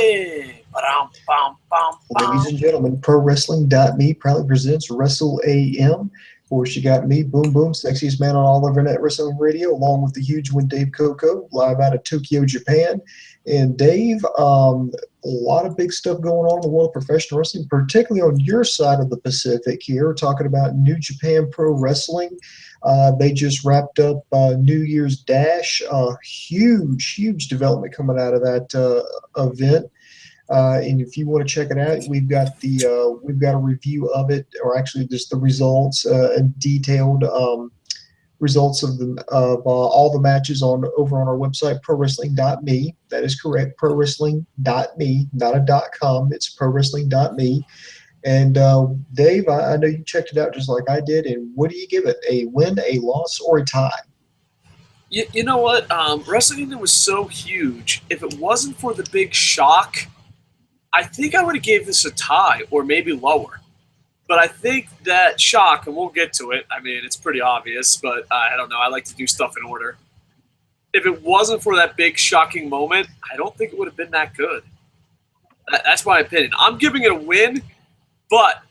Hey! Ba-dum, bum, bum, bum. Ladies and gentlemen, ProWrestling.me proudly presents Wrestle AM. Of course, you got me, Boom Boom, sexiest man on all internet wrestling radio, along with the huge one, Dave Koco, live out of Tokyo, Japan. And Dave, a lot of big stuff going on in the world of professional wrestling, particularly on your side of the Pacific here. We're talking about New Japan Pro Wrestling. They just wrapped up New Year's Dash. Huge development coming out of that event. And if you want to check it out, we've got a review of it, or actually just the results and detailed results of all the matches over on our website, ProWrestling.me. That is correct, ProWrestling.me, not a .com. It's ProWrestling.me. And Dave, I know you checked it out just like I did. And what do you give it? A win, a loss, or a tie? You know what? Wrestle Kingdom was so huge. If it wasn't for the big shock, I think I would have gave this a tie or maybe lower. But I think that shock, and we'll get to it. I mean, it's pretty obvious, but I don't know. I like to do stuff in order. If it wasn't for that big shocking moment, I don't think it would have been that good. That's my opinion. I'm giving it a win, but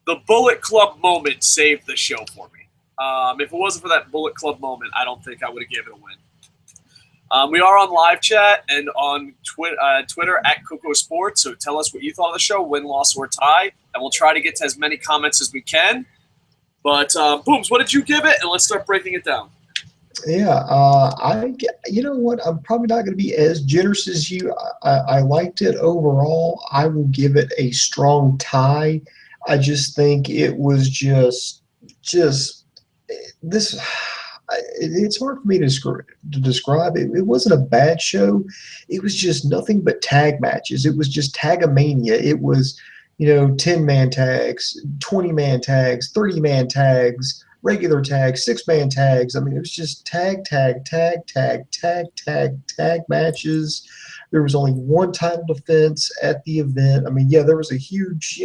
the Bullet Club moment saved the show for me. If it wasn't for that Bullet Club moment, I don't think I would have given it a win. We are on live chat and on Twitter at KocoSports, so tell us what you thought of the show, win, loss, or tie, and we'll try to get to as many comments as we can. But, Booms, what did you give it? And let's start breaking it down. Yeah, you know what? I'm probably not going to be as generous as you. I liked it overall. I will give it a strong tie. I just think it was just this. It's hard for me to describe it. It wasn't a bad show. It was just nothing but tag matches. It was just tagamania. It was, 10-man tags, 20-man tags, 30-man tags, regular tags, 6-man tags. I mean, it was just tag matches. There was only one title defense at the event. I mean, yeah, there was a huge,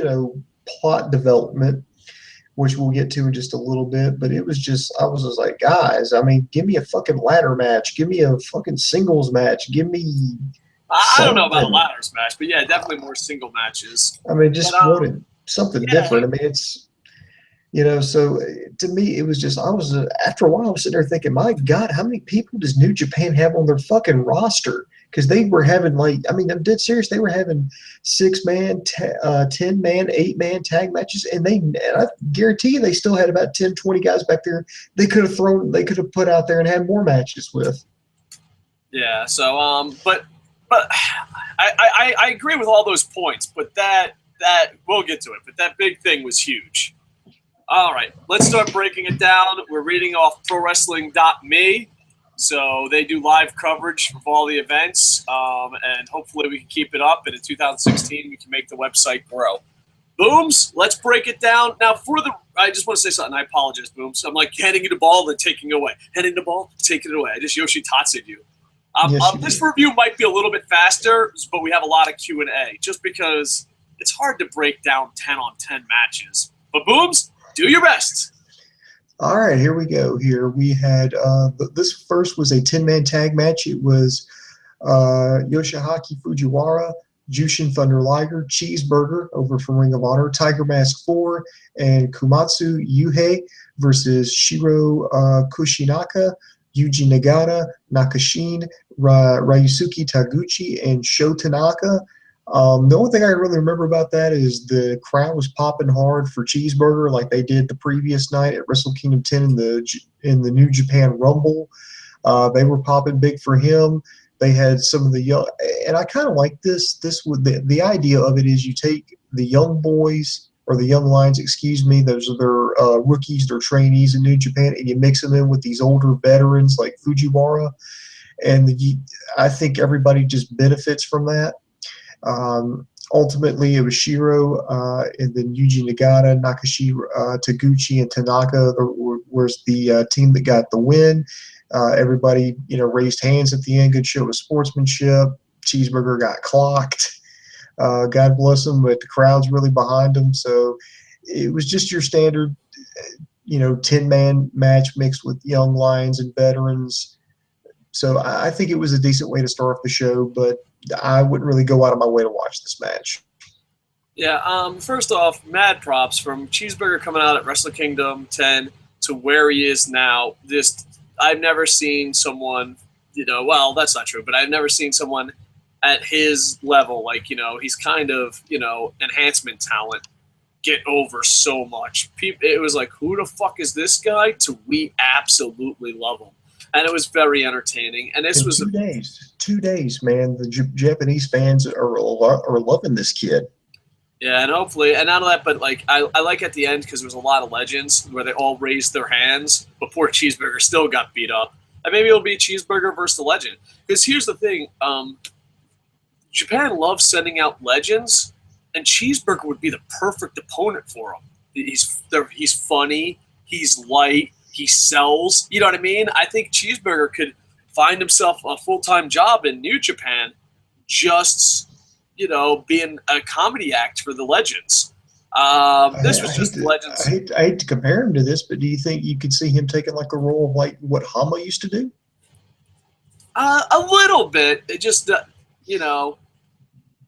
plot development, which we'll get to in just a little bit. But I was just like, guys, I mean, give me a fucking ladder match. Give me a fucking singles match. Give me I don't know about a ladders match, but yeah, definitely more single matches. I mean, just wanted something different. I mean, it's, so to me, it was just, after a while, I was sitting there thinking, my God, how many people does New Japan have on their fucking roster? Because they were having I'm dead serious. They were having 6-man, 10-man, 8-man tag matches, and I guarantee you they still had about 10, 20 guys back there they could have put out there and had more matches with. Yeah. So, but I agree with all those points, but that we'll get to it. But that big thing was huge. All right, let's start breaking it down. We're reading off ProWrestling.me. So they do live coverage of all the events, and hopefully we can keep it up. And in 2016, we can make the website grow. Booms, let's break it down. Now, I just want to say something. I apologize, Booms. I'm like handing you the ball and taking it away. Handing the ball, taking it away. I just Yoshi-Hatshi'd you. This review might be a little bit faster, but we have a lot of Q&A, just because it's hard to break down 10-on-10 matches. But Booms, do your best. All right, here we go. Here we had this first was a 10-man tag match. It was Yoshi-Hashi Fujiwara, Jushin Thunder Liger, Cheeseburger over from Ring of Honor, Tiger Mask 4, and Komatsu Yuhei versus Shiro Kushinaka, Yuji Nagata, Nakashin, Ryusuke Taguchi, and Sho Tanaka. The only thing I really remember about that is the crowd was popping hard for Cheeseburger like they did the previous night at Wrestle Kingdom 10 in the New Japan Rumble. They were popping big for him. They had some of the young, and I kind of like this. This would the idea of it is you take the young boys or the young lions, excuse me, those are their rookies, their trainees in New Japan, and you mix them in with these older veterans like Fujiwara, and I think everybody just benefits from that. Ultimately, it was Shiro and then Yuji Nagata, Nakashi, Taguchi, and Tanaka was the team that got the win. Everybody, raised hands at the end. Good show of sportsmanship. Cheeseburger got clocked. God bless him, but the crowd's really behind him. So it was just your standard, 10-man match mixed with young lions and veterans. So I think it was a decent way to start off the show, but I wouldn't really go out of my way to watch this match. Yeah, first off, mad props from Cheeseburger coming out at Wrestle Kingdom 10 to where he is now. I've never seen someone, well, that's not true, but I've never seen someone at his level, like, he's kind of, enhancement talent, get over so much. It was like, who the fuck is this guy? To we absolutely love him. And it was very entertaining. And this was 2 days, man. The Japanese fans are loving this kid. Yeah, and hopefully, and not only that, but like I like at the end because there was a lot of legends where they all raised their hands, but poor Cheeseburger still got beat up. And maybe it'll be Cheeseburger versus the legend. Because here's the thing, Japan loves sending out legends, and Cheeseburger would be the perfect opponent for him. He's funny, he's light, he sells. You know what I mean? I think Cheeseburger could find himself a full-time job in New Japan, just being a comedy act for the legends. This was just legends. I hate to compare him to this, but do you think you could see him taking like a role of like what Hama used to do? A little bit. It just,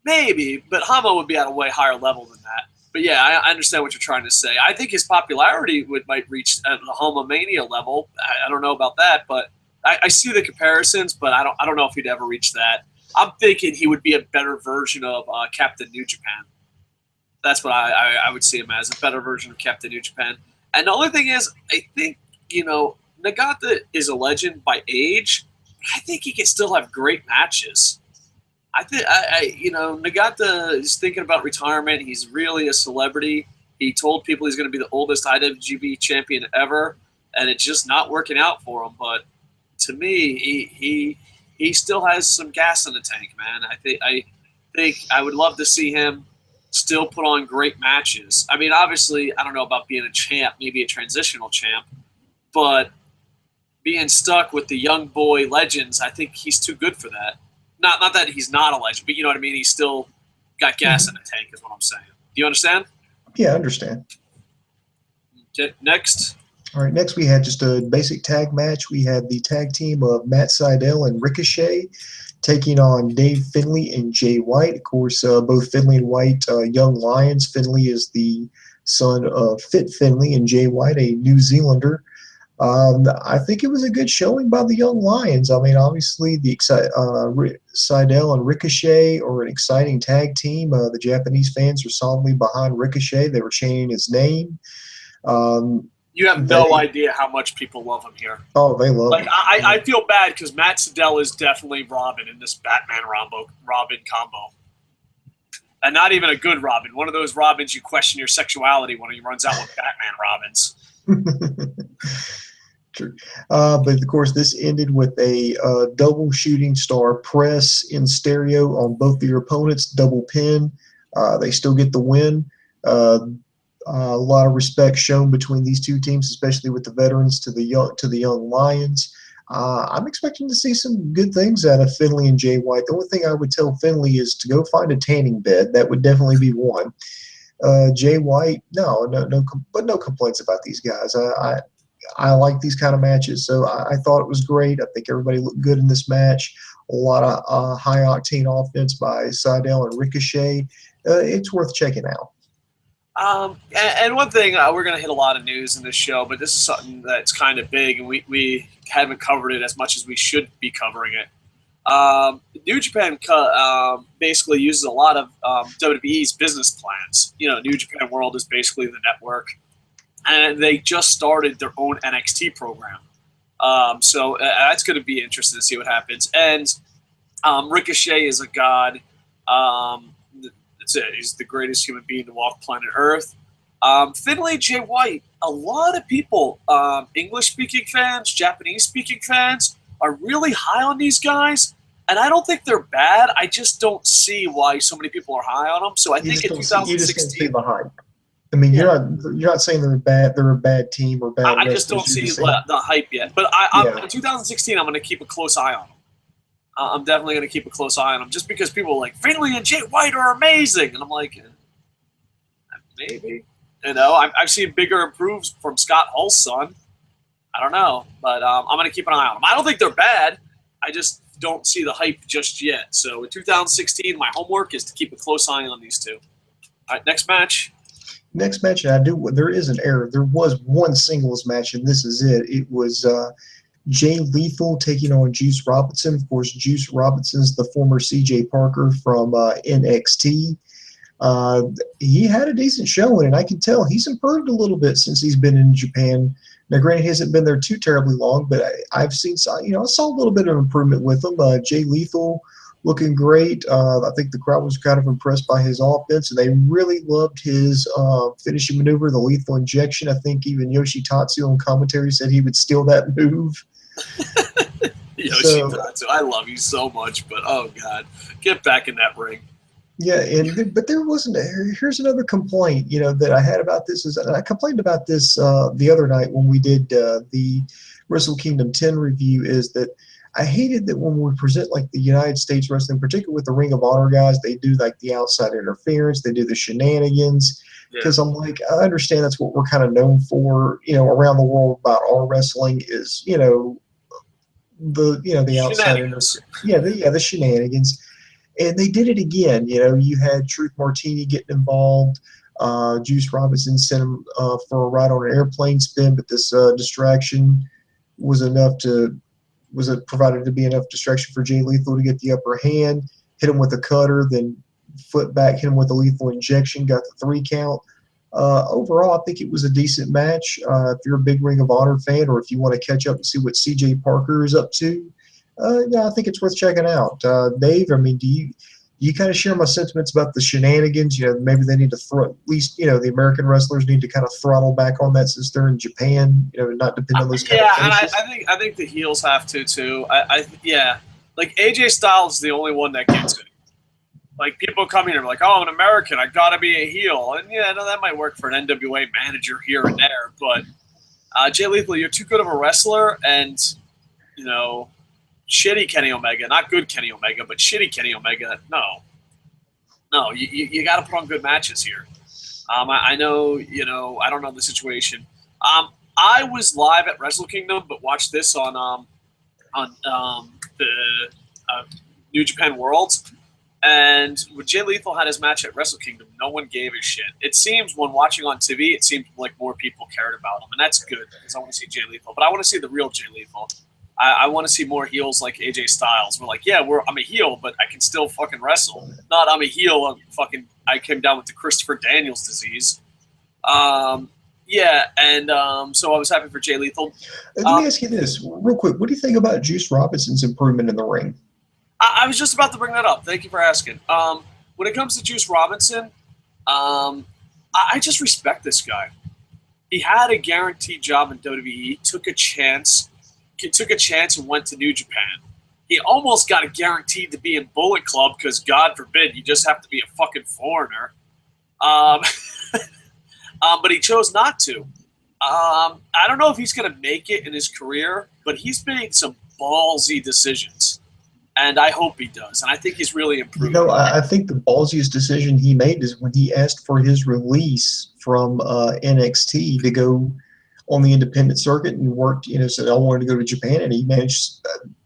maybe, but Hama would be at a way higher level than that. But yeah, I understand what you're trying to say. I think his popularity might reach at the Hama Mania level. I don't know about that, but I see the comparisons, but I don't know if he'd ever reach that. I'm thinking he would be a better version of Captain New Japan. That's what I would see him as, a better version of Captain New Japan. And the only thing is, I think, Nagata is a legend by age. I think he can still have great matches. I think, Nagata is thinking about retirement. He's really a celebrity. He told people he's going to be the oldest IWGP champion ever, and it's just not working out for him. But to me, he still has some gas in the tank, man. I think I would love to see him still put on great matches. I mean, obviously, I don't know about being a champ, maybe a transitional champ, but being stuck with the young boy legends, I think he's too good for that. Not that he's not a legend, but you know what I mean? He's still got gas in the tank is what I'm saying. Do you understand? Yeah, I understand. Okay, next. All right, next we had just a basic tag match. We had the tag team of Matt Sydal and Ricochet taking on Dave Finlay and Jay White. Of course, both Finlay and White, young lions. Finlay is the son of Fit Finlay, and Jay White, a New Zealander. I think it was a good showing by the young lions. I mean, obviously, the Sydal and Ricochet are an exciting tag team. The Japanese fans are solidly behind Ricochet. They were chanting his name. You have no idea how much people love him here. Oh, they love him. I feel bad because Matt Sydal is definitely Robin in this Batman-Robin combo. And not even a good Robin. One of those Robins you question your sexuality when he runs out with Batman Robins. True. But, of course, this ended with a double shooting star press in stereo on both of your opponents, double pin. They still get the win. A lot of respect shown between these two teams, especially with the veterans to the young Lions. I'm expecting to see some good things out of Finlay and Jay White. The only thing I would tell Finlay is to go find a tanning bed. That would definitely be one. Jay White, no complaints about these guys. I like these kind of matches, so I thought it was great. I think everybody looked good in this match. A lot of high octane offense by Sydal and Ricochet. It's worth checking out. And one thing, we're going to hit a lot of news in this show, but this is something that's kind of big, and we haven't covered it as much as we should be covering it. New Japan basically uses a lot of WWE's business plans. New Japan World is basically the network, and they just started their own NXT program. So that's going to be interesting to see what happens. And Ricochet is a god. That's it. He's the greatest human being to walk planet Earth. Finlay, Jay White, a lot of people, English-speaking fans, Japanese-speaking fans, are really high on these guys. And I don't think they're bad. I just don't see why so many people are high on them. So I think in 2016, you just don't see the hype. I mean, you're not saying they're bad. They're a bad team or bad. I just don't see the hype yet. But in 2016, I'm going to keep a close eye on them. I'm definitely going to keep a close eye on them, just because people are like, Finlay and Jay White are amazing, and I'm like, maybe. I've seen bigger improves from Scott Hall's son. I don't know, but I'm going to keep an eye on them. I don't think they're bad. I just don't see the hype just yet. So in 2016, my homework is to keep a close eye on these two. All right, next match. Next match, there is an error. There was one singles match, and this is it. It was Jay Lethal taking on Juice Robinson. Of course, Juice Robinson's the former C.J. Parker from NXT. He had a decent showing, and I can tell he's improved a little bit since he's been in Japan. Now, granted, he hasn't been there too terribly long, but I've seen, I saw a little bit of improvement with him. Jay Lethal looking great. I think the crowd was kind of impressed by his offense, and they really loved his finishing maneuver, the lethal injection. I think even Yoshi-Tatsu on commentary said he would steal that move. Yoshi-Tatsu, I love you so much, but oh god, get back in that ring. Yeah, but there wasn't. Here's another complaint, that I had about this. And I complained about this the other night when we did the Wrestle Kingdom 10 review. Is that I hated that when we present like the United States wrestling, particularly with the Ring of Honor guys, they do like the outside interference, they do the shenanigans. Because I'm like, I understand that's what we're kind of known for, around the world about our wrestling is, the outside interference. The shenanigans. And they did it again. You had Truth Martini getting involved. Juice Robinson sent him for a ride on an airplane spin, but this distraction was provided to be enough distraction for Jay Lethal to get the upper hand, hit him with a cutter, then foot back, hit him with a lethal injection, got the 3 count. Overall, I think it was a decent match. If you're a big Ring of Honor fan, or if you want to catch up and see what C.J. Parker is up to, I think it's worth checking out. Dave, do you kind of share my sentiments about the shenanigans? Maybe they need to at least, the American wrestlers need to kind of throttle back on that since they're in Japan, not depend on those kind of finishes. And I think the heels have to too. Like AJ Styles is the only one that gets it. Like people come here and are like, oh, I'm an American, I gotta be a heel, and that might work for an NWA manager here and there, but Jay Lethal, you're too good of a wrestler, and shitty Kenny Omega, not good Kenny Omega, but shitty Kenny Omega. No, you got to put on good matches here. I know, I don't know the situation. I was live at Wrestle Kingdom, but watched this on the New Japan Worlds. And when Jay Lethal had his match at Wrestle Kingdom, no one gave a shit. It seems when watching on TV, it seemed like more people cared about him, and that's good because I want to see Jay Lethal. But I want to see the real Jay Lethal. I want to see more heels like AJ Styles. We're like, I'm a heel, but I can still fucking wrestle. Not I'm a heel. I came down with the Christopher Daniels disease. So I was happy for Jay Lethal. Let me ask you this real quick. What do you think about Juice Robinson's improvement in the ring? I was just about to bring that up. Thank you for asking. When it comes to Juice Robinson, I just respect this guy. He had a guaranteed job in WWE, took a chance and went to New Japan. He almost got a guaranteed to be in Bullet Club because, God forbid, you just have to be a fucking foreigner. But he chose not to. I don't know if he's going to make it in his career, but he's made some ballsy decisions. And I hope he does. And I think he's really improved. I think the ballsiest decision he made is when he asked for his release from NXT to go on the independent circuit and worked, said I wanted to go to Japan, and he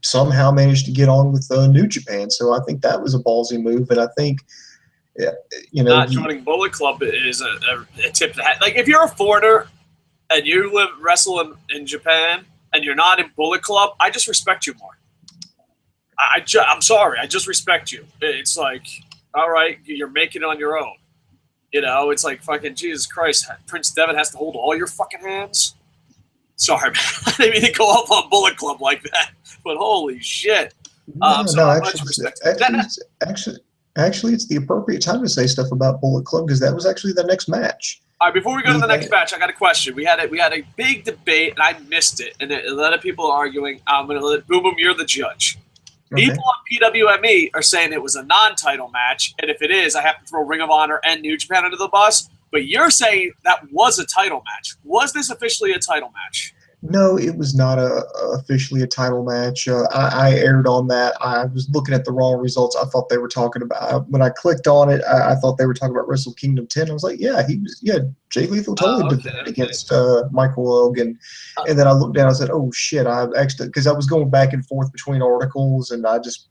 somehow managed to get on with New Japan. So I think that was a ballsy move, and I think, not joining Bullet Club is a tip to hat. Like if you're a foreigner and you wrestle in Japan and you're not in Bullet Club, I just respect you more. I'm sorry, I just respect you. It's like, all right, you're making it on your own. It's like fucking Jesus Christ. Prince Devitt has to hold all your fucking hands. Sorry, man. I didn't mean to go off on Bullet Club like that. But holy shit. Actually, it's the appropriate time to say stuff about Bullet Club because that was actually the next match. All right, before we go to the next match, I got a question. We had a big debate, and I missed it. And a lot of people are arguing. I'm going to let Boom Boom, you're the judge. Okay. People on PWME are saying it was a non-title match, and if it is, I have to throw Ring of Honor and New Japan under the bus. But you're saying that was a title match. Was this officially a title match? No, it was not officially a title match. I aired on that. I was looking at the Raw results. I thought they were talking about when I clicked on it. I thought they were talking about Wrestle Kingdom 10. I was like, yeah, Jay Lethal totally defended Okay. against Michael Logan. And then I looked down. I said, oh shit, I actually because I was going back and forth between articles, and I just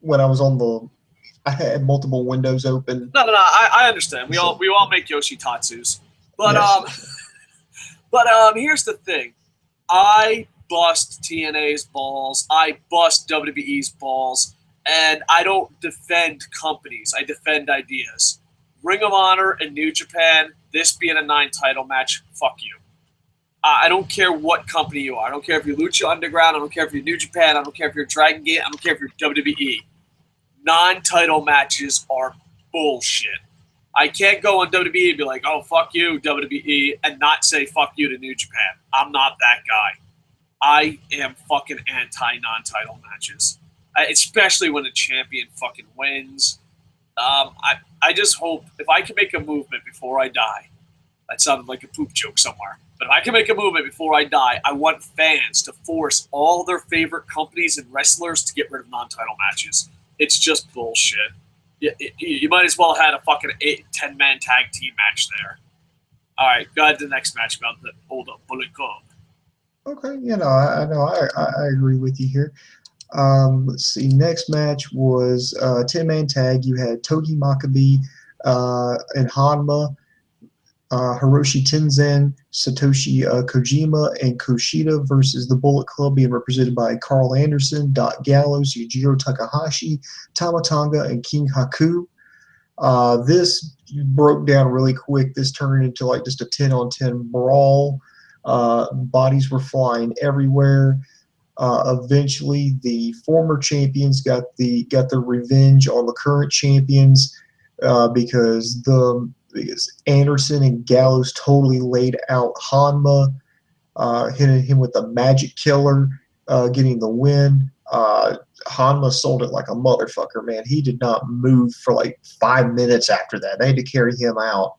when I was on I had multiple windows open. No, no, no. I understand. We all make Yoshi Tatsus, but Yes. here's the thing. I bust TNA's balls. I bust WWE's balls, and I don't defend companies. I defend ideas. Ring of Honor and New Japan. This being a 9-title match. Fuck you. I don't care what company you are. I don't care if you're Lucha Underground. I don't care if you're New Japan. I don't care if you're Dragon Gate. I don't care if you're WWE. Non-title matches are bullshit. I can't go on WWE and be like, oh, fuck you, WWE, and not say fuck you to New Japan. I'm not that guy. I am fucking anti-non-title matches, especially when a champion fucking wins. I just hope if I can make a movement before I die, that sounded like a poop joke somewhere, but if I can make a movement before I die, I want fans to force all their favorite companies and wrestlers to get rid of non-title matches. It's just bullshit. You might as well have had a fucking 10-man tag team match there. All right, go ahead to the next match about the old Bullet Club. Okay, I know I agree with you here. Let's see. Next match was 10-man tag. You had Togi Makabe and Hanma, Hiroshi Tenzan, Satoshi Kojima, and Kushida versus the Bullet Club, being represented by Carl Anderson, Doc Gallows, Yujiro Takahashi, Tama Tonga, and King Haku. This broke down really quick. This turned into like just a 10-on-10 brawl. Bodies were flying everywhere. Eventually, the former champions got their revenge on the current champions because Anderson and Gallows totally laid out Hanma, hitting him with the magic killer, getting the win. Hanma sold it like a motherfucker, man. He did not move for like 5 minutes after that. They had to carry him out.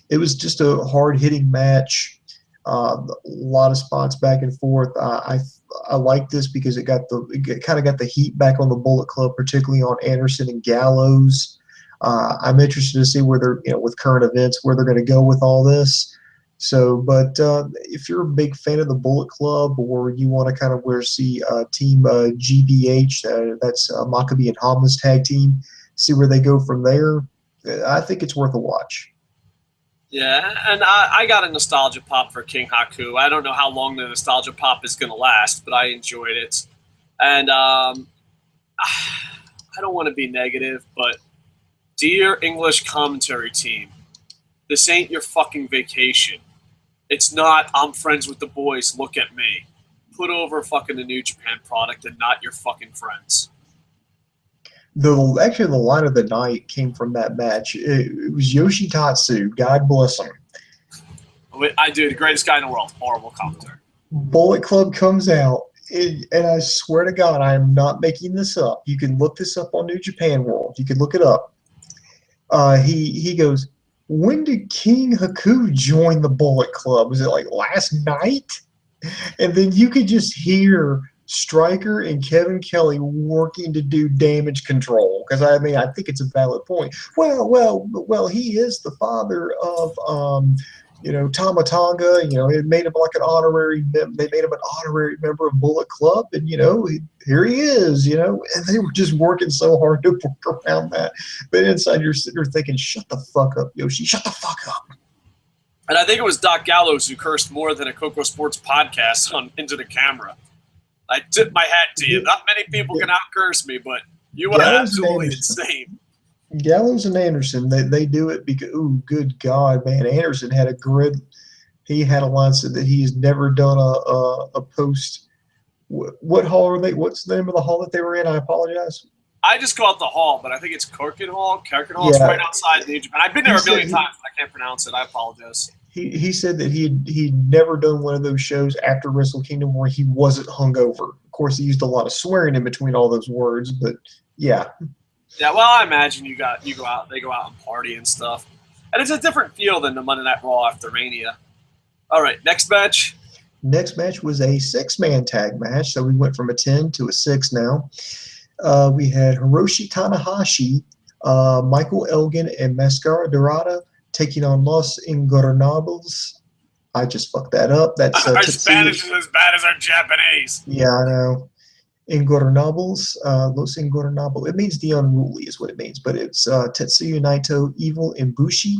It was just a hard-hitting match. A lot of spots back and forth. I like this because it kind of got the heat back on the Bullet Club, particularly on Anderson and Gallows. I'm interested to see where they're, with current events, where they're going to go with all this. So, but if you're a big fan of the Bullet Club, or you want to kind of see Team GBH, that's Makabe and Hanma's tag team, see where they go from there, I think it's worth a watch. Yeah, and I got a nostalgia pop for King Haku. I don't know how long the nostalgia pop is going to last, but I enjoyed it. And I don't want to be negative, but dear English commentary team, this ain't your fucking vacation. It's not, I'm friends with the boys, look at me. Put over fucking the New Japan product and not your fucking friends. Actually, the line of the night came from that match. It was Yoshi-Tatsu. God bless him. I do, the greatest guy in the world. Horrible commentary. Bullet Club comes out, and I swear to God, I am not making this up. You can look this up on New Japan World. You can look it up. He goes, when did King Haku join the Bullet Club? Was it like last night? And then you could just hear Stryker and Kevin Kelly working to do damage control, because I think it's a valid point. Well, he is the father of Tama Tonga. It made him like an honorary. They made him an honorary member of Bullet Club, and here he is. And they were just working so hard to work around that. But inside, you're sitting there thinking, "Shut the fuck up, Yoshi! Shut the fuck up!" And I think it was Doc Gallows who cursed more than a KocoSports podcast into the camera. I tip my hat to you. Not many people can out-curse me, but you are absolutely insane. Gallows and Anderson, they do it because, ooh, good God, man. Anderson had he had a line said that he has never done a post. What hall are they? What's the name of the hall that they were in? I apologize. I just call it the hall, but I think it's Kirken Hall. Kirken Hall is right outside New Japan. I've been there a million times, but I can't pronounce it. I apologize. He said that he'd never done one of those shows after Wrestle Kingdom where he wasn't hungover. Of course, he used a lot of swearing in between all those words, but yeah. Yeah, well, I imagine they go out and party and stuff, and it's a different feel than the Monday Night Raw after Mania. All right, next match. Next match was a 6-man tag match, so we went from a 10 to a 6 now. We had Hiroshi Tanahashi, Michael Elgin, and Mascara Dorada taking on Los Ingobernables. I just fucked that up. That's Our Tetsuya. Spanish is as bad as our Japanese. Yeah, I know. Ingobernables, Los Ingobernables. It means the unruly is what it means, but it's Tetsuya Naito, Evil, and Bushi.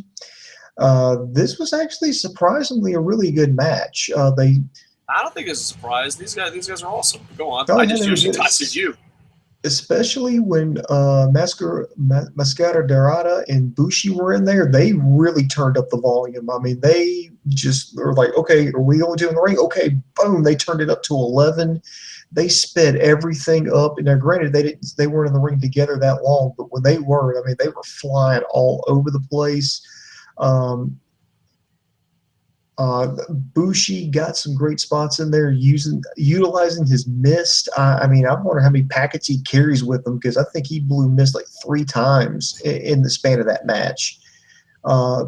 This was actually surprisingly a really good match. I don't think it's a surprise. These guys are awesome. Go on. Oh, I yeah, just they were usually good. touched you. Especially when Mascara Dorada and Bushi were in there, they really turned up the volume. I mean, they just were like, okay, are we going to do in the ring? Okay, boom, they turned it up to 11. They sped everything up. And now, granted, they weren't in the ring together that long, but when they were, I mean, they were flying all over the place. Bushi got some great spots in there utilizing his mist. I mean, I wonder how many packets he carries with him, because I think he blew mist like 3 times in the span of that match.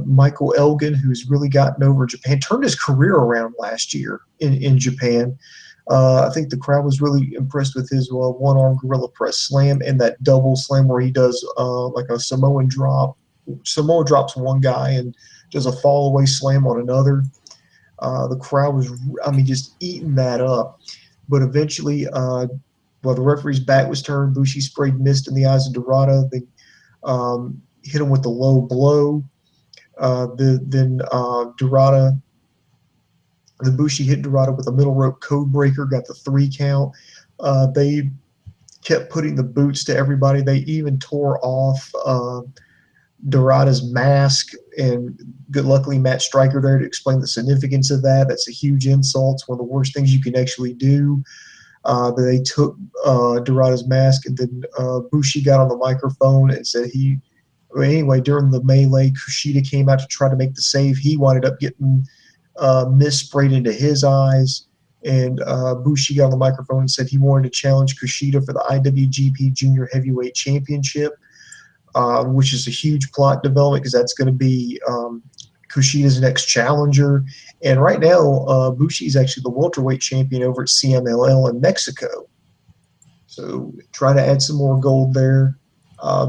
Michael Elgin, who's really gotten over Japan, turned his career around last year in Japan. I think the crowd was really impressed with his one-arm gorilla press slam and that double slam where he does like a Samoan drop. Samoa drops one guy and does a fall-away slam on another. The crowd was, I mean, just eating that up. But eventually, while the referee's back was turned, Bushi sprayed mist in the eyes of Dorada. They hit him with the low blow. Then Dorada, the Bushi hit Dorada with a middle rope code breaker, got the 3 count. They kept putting the boots to everybody. They even tore off Dorada's mask, and luckily Matt Stryker there to explain the significance of that. That's a huge insult. It's one of the worst things you can actually do. They took Dorada's mask, and then Bushi got on the microphone and said anyway, during the melee, Kushida came out to try to make the save. He wound up getting mist sprayed into his eyes, and Bushi got on the microphone and said he wanted to challenge Kushida for the IWGP Junior Heavyweight Championship. Which is a huge plot development, because that's going to be Kushida's next challenger. And right now, Bushi is actually the welterweight champion over at CMLL in Mexico. So try to add some more gold there. I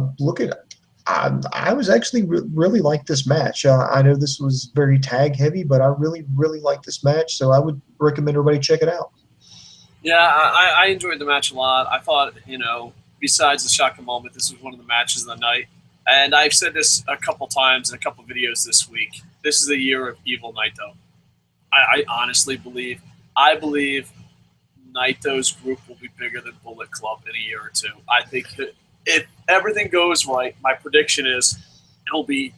was actually really like this match. I know this was very tag heavy, but I really, really like this match. So I would recommend everybody check it out. Yeah, I enjoyed the match a lot. I thought, besides the shotgun moment, this was one of the matches of the night. And I've said this a couple times in a couple videos this week. This is the year of Evil Naito. I honestly believe Naito's group will be bigger than Bullet Club in a year or two. I think that if everything goes right, my prediction is it'll be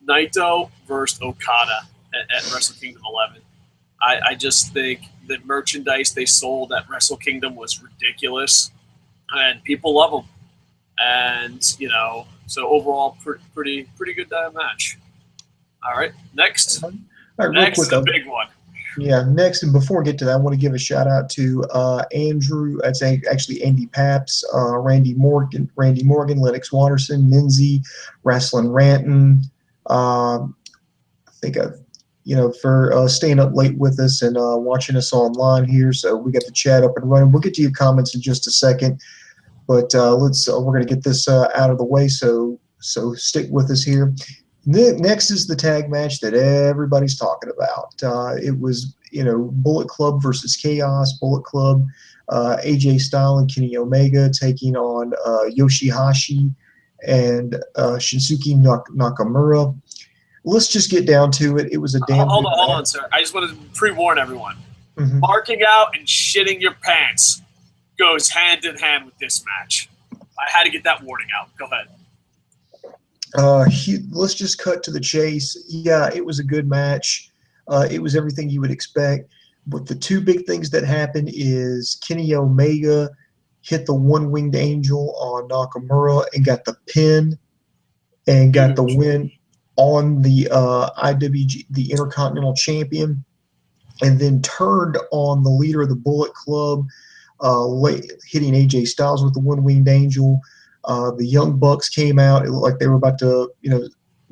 Naito versus Okada at Wrestle Kingdom 11. I just think the merchandise they sold at Wrestle Kingdom was ridiculous, and people love them. And so overall, pretty good match. All right, next. All right, next real is the quick, big one. Yeah, next, and before we get to that, I want to give a shout out to Andrew. That's actually Andy Paps, Randy Morgan, Lennox Watterson, Minzy, Wrestling Ranton. I think for staying up late with us and watching us online here. So we got the chat up and running. We'll get to your comments in just a second, but we're going to get this out of the way. So stick with us here. Next is the tag match that everybody's talking about. It was, Bullet Club versus Chaos. Bullet Club, AJ Styles and Kenny Omega taking on Yoshi-Hashi and Shinsuke Nakamura. Let's just get down to it. It was a damn Hold good on, match. sir. I just want to pre-warn everyone. Mm-hmm. Marking out and shitting your pants goes hand in hand with this match. I had to get that warning out. Go ahead. Let's just cut to the chase. Yeah, it was a good match. It was everything you would expect. But the 2 big things that happened is Kenny Omega hit the one-winged angel on Nakamura and got the pin and got the win on the the Intercontinental Champion, and then turned on the leader of the Bullet Club, hitting AJ Styles with the one-winged angel. The Young Bucks came out. It looked like they were about to,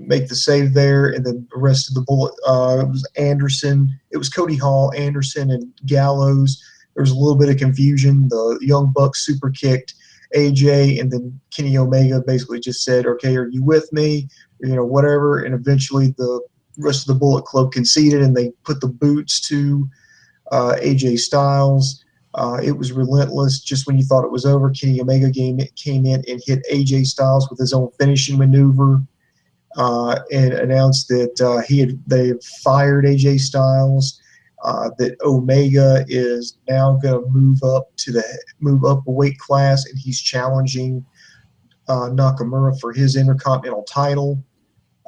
make the save there, and then the rest of the bullet it was Anderson. It was Cody Hall, Anderson, and Gallows. There was a little bit of confusion. The Young Bucks super kicked AJ, and then Kenny Omega basically just said, "Okay, are you with me?" Whatever. And eventually the rest of the Bullet Club conceded, and they put the boots to AJ Styles. It was relentless. Just when you thought it was over, Kenny Omega came in and hit AJ Styles with his own finishing maneuver, and announced that they had fired AJ Styles. That Omega is now going to move up a weight class, and he's challenging Nakamura for his Intercontinental title.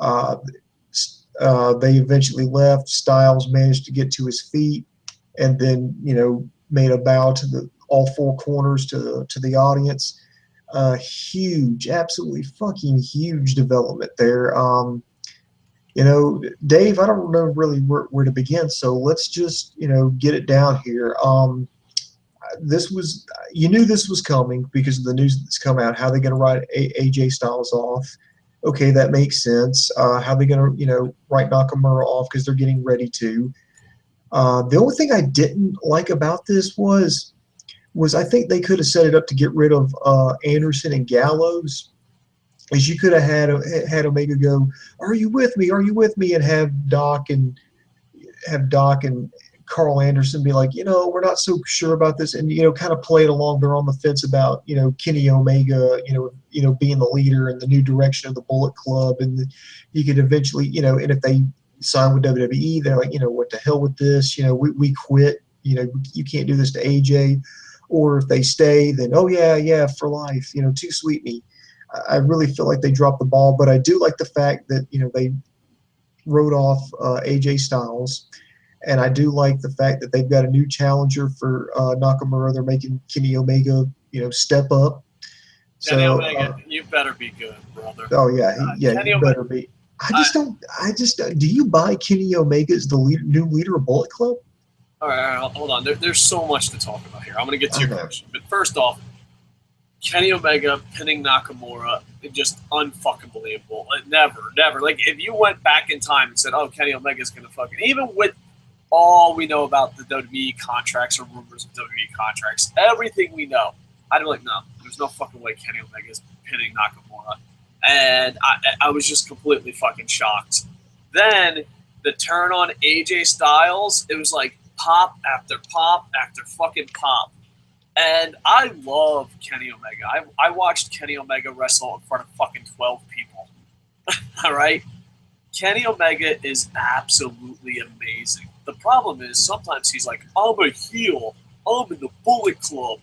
They eventually left. Styles managed to get to his feet, and then made a bow to all four corners to the audience. Huge, absolutely fucking huge development there. Dave, I don't know really where to begin, so let's just get it down here. You knew this was coming because of the news that's come out. How are they going to write AJ Styles off? Okay, that makes sense. How are they going to write Nakamura off because they're getting ready to? The only thing I didn't like about this was I think they could have set it up to get rid of Anderson and Gallows. As you could have had Omega go, "Are you with me? Are you with me?" and have Doc and Carl Anderson be like, we're not so sure about this, and kind of play it along. They're on the fence about Kenny Omega, being the leader and the new direction of the Bullet Club, and you could eventually, and if they sign with WWE, they're like, what the hell with this? We quit. You can't do this to AJ. Or if they stay, then yeah, for life. Too sweet me. I really feel like they dropped the ball, but I do like the fact that they wrote off AJ Styles, and I do like the fact that they've got a new challenger for Nakamura. They're making Kenny Omega step up. Kenny Omega, you better be good, brother. Oh yeah, you better be. I just don't. Do you buy Kenny Omega as the new leader of Bullet Club? All right, hold on. There's so much to talk about here. I'm going to get to your question. But first off, Kenny Omega pinning Nakamura, just unfucking believable. Never. Like, if you went back in time and said, "Oh, Kenny Omega's going to fucking," even with all we know about the WWE contracts or rumors of WWE contracts, everything we know, I'd be like, no, there's no fucking way Kenny Omega's pinning Nakamura. And I was just completely fucking shocked. Then the turn on AJ Styles, it was like pop after pop after fucking pop. And I love Kenny Omega. I watched Kenny Omega wrestle in front of fucking 12 people. All right? Kenny Omega is absolutely amazing. The problem is sometimes he's like, "I'm a heel. I'm in the Bullet Club."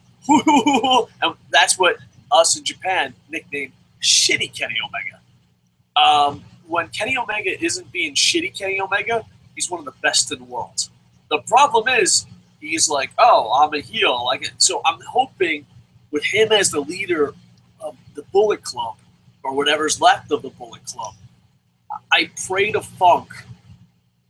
And that's what us in Japan nicknamed Shitty Kenny Omega. When Kenny Omega isn't being shitty Kenny Omega, he's one of the best in the world. The problem is he's like, "Oh, I'm a heel." So I'm hoping with him as the leader of the Bullet Club, or whatever's left of the Bullet Club, I pray to Funk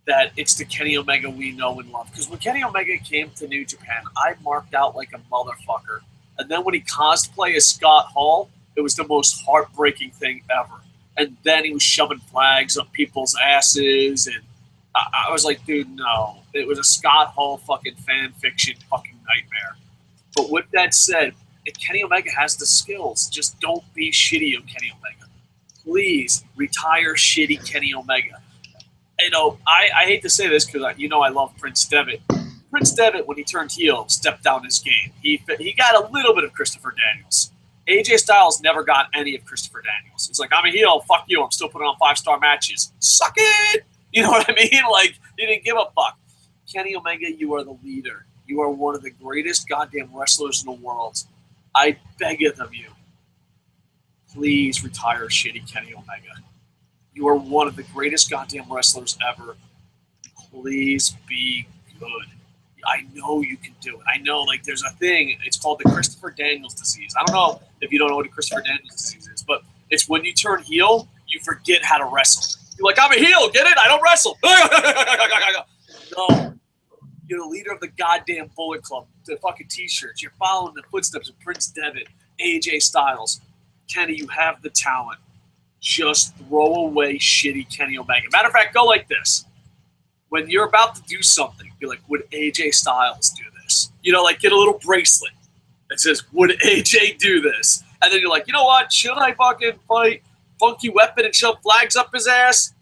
that it's the Kenny Omega we know and love. Because when Kenny Omega came to New Japan, I marked out like a motherfucker. And then when he cosplayed as Scott Hall, it was the most heartbreaking thing ever. And then he was shoving flags up people's asses. And I was like, dude, no. It was a Scott Hall fucking fan fiction fucking nightmare. But with that said, Kenny Omega has the skills. Just don't be shitty on Kenny Omega. Please retire shitty Kenny Omega. I hate to say this because I love Prince Devitt. Prince Devitt, when he turned heel, stepped down his game. He got a little bit of Christopher Daniels. AJ Styles never got any of Christopher Daniels. He's like, "I'm a heel, fuck you, I'm still putting on 5-star matches. Suck it!" You know what I mean? Like, he didn't give a fuck. Kenny Omega, you are the leader. You are one of the greatest goddamn wrestlers in the world. I beggeth of you, please retire shitty Kenny Omega. You are one of the greatest goddamn wrestlers ever. Please be good. I know you can do it. I know, there's a thing. It's called the Christopher Daniels disease. I don't know if you don't know what the Christopher Daniels disease is, but it's when you turn heel, you forget how to wrestle. You're like, "I'm a heel, get it? I don't wrestle." No. You're the leader of the goddamn Bullet Club. The fucking T-shirts. You're following the footsteps of Prince Devitt, AJ Styles. Kenny, you have the talent. just throw away shitty Kenny Omega. Matter of fact, go like this. When you're about to do something, be like, would AJ Styles do this? You know, like get a little bracelet that says, would AJ do this? And then you're like, you know what? Should I fucking fight Funky Weapon and shove flags up his ass?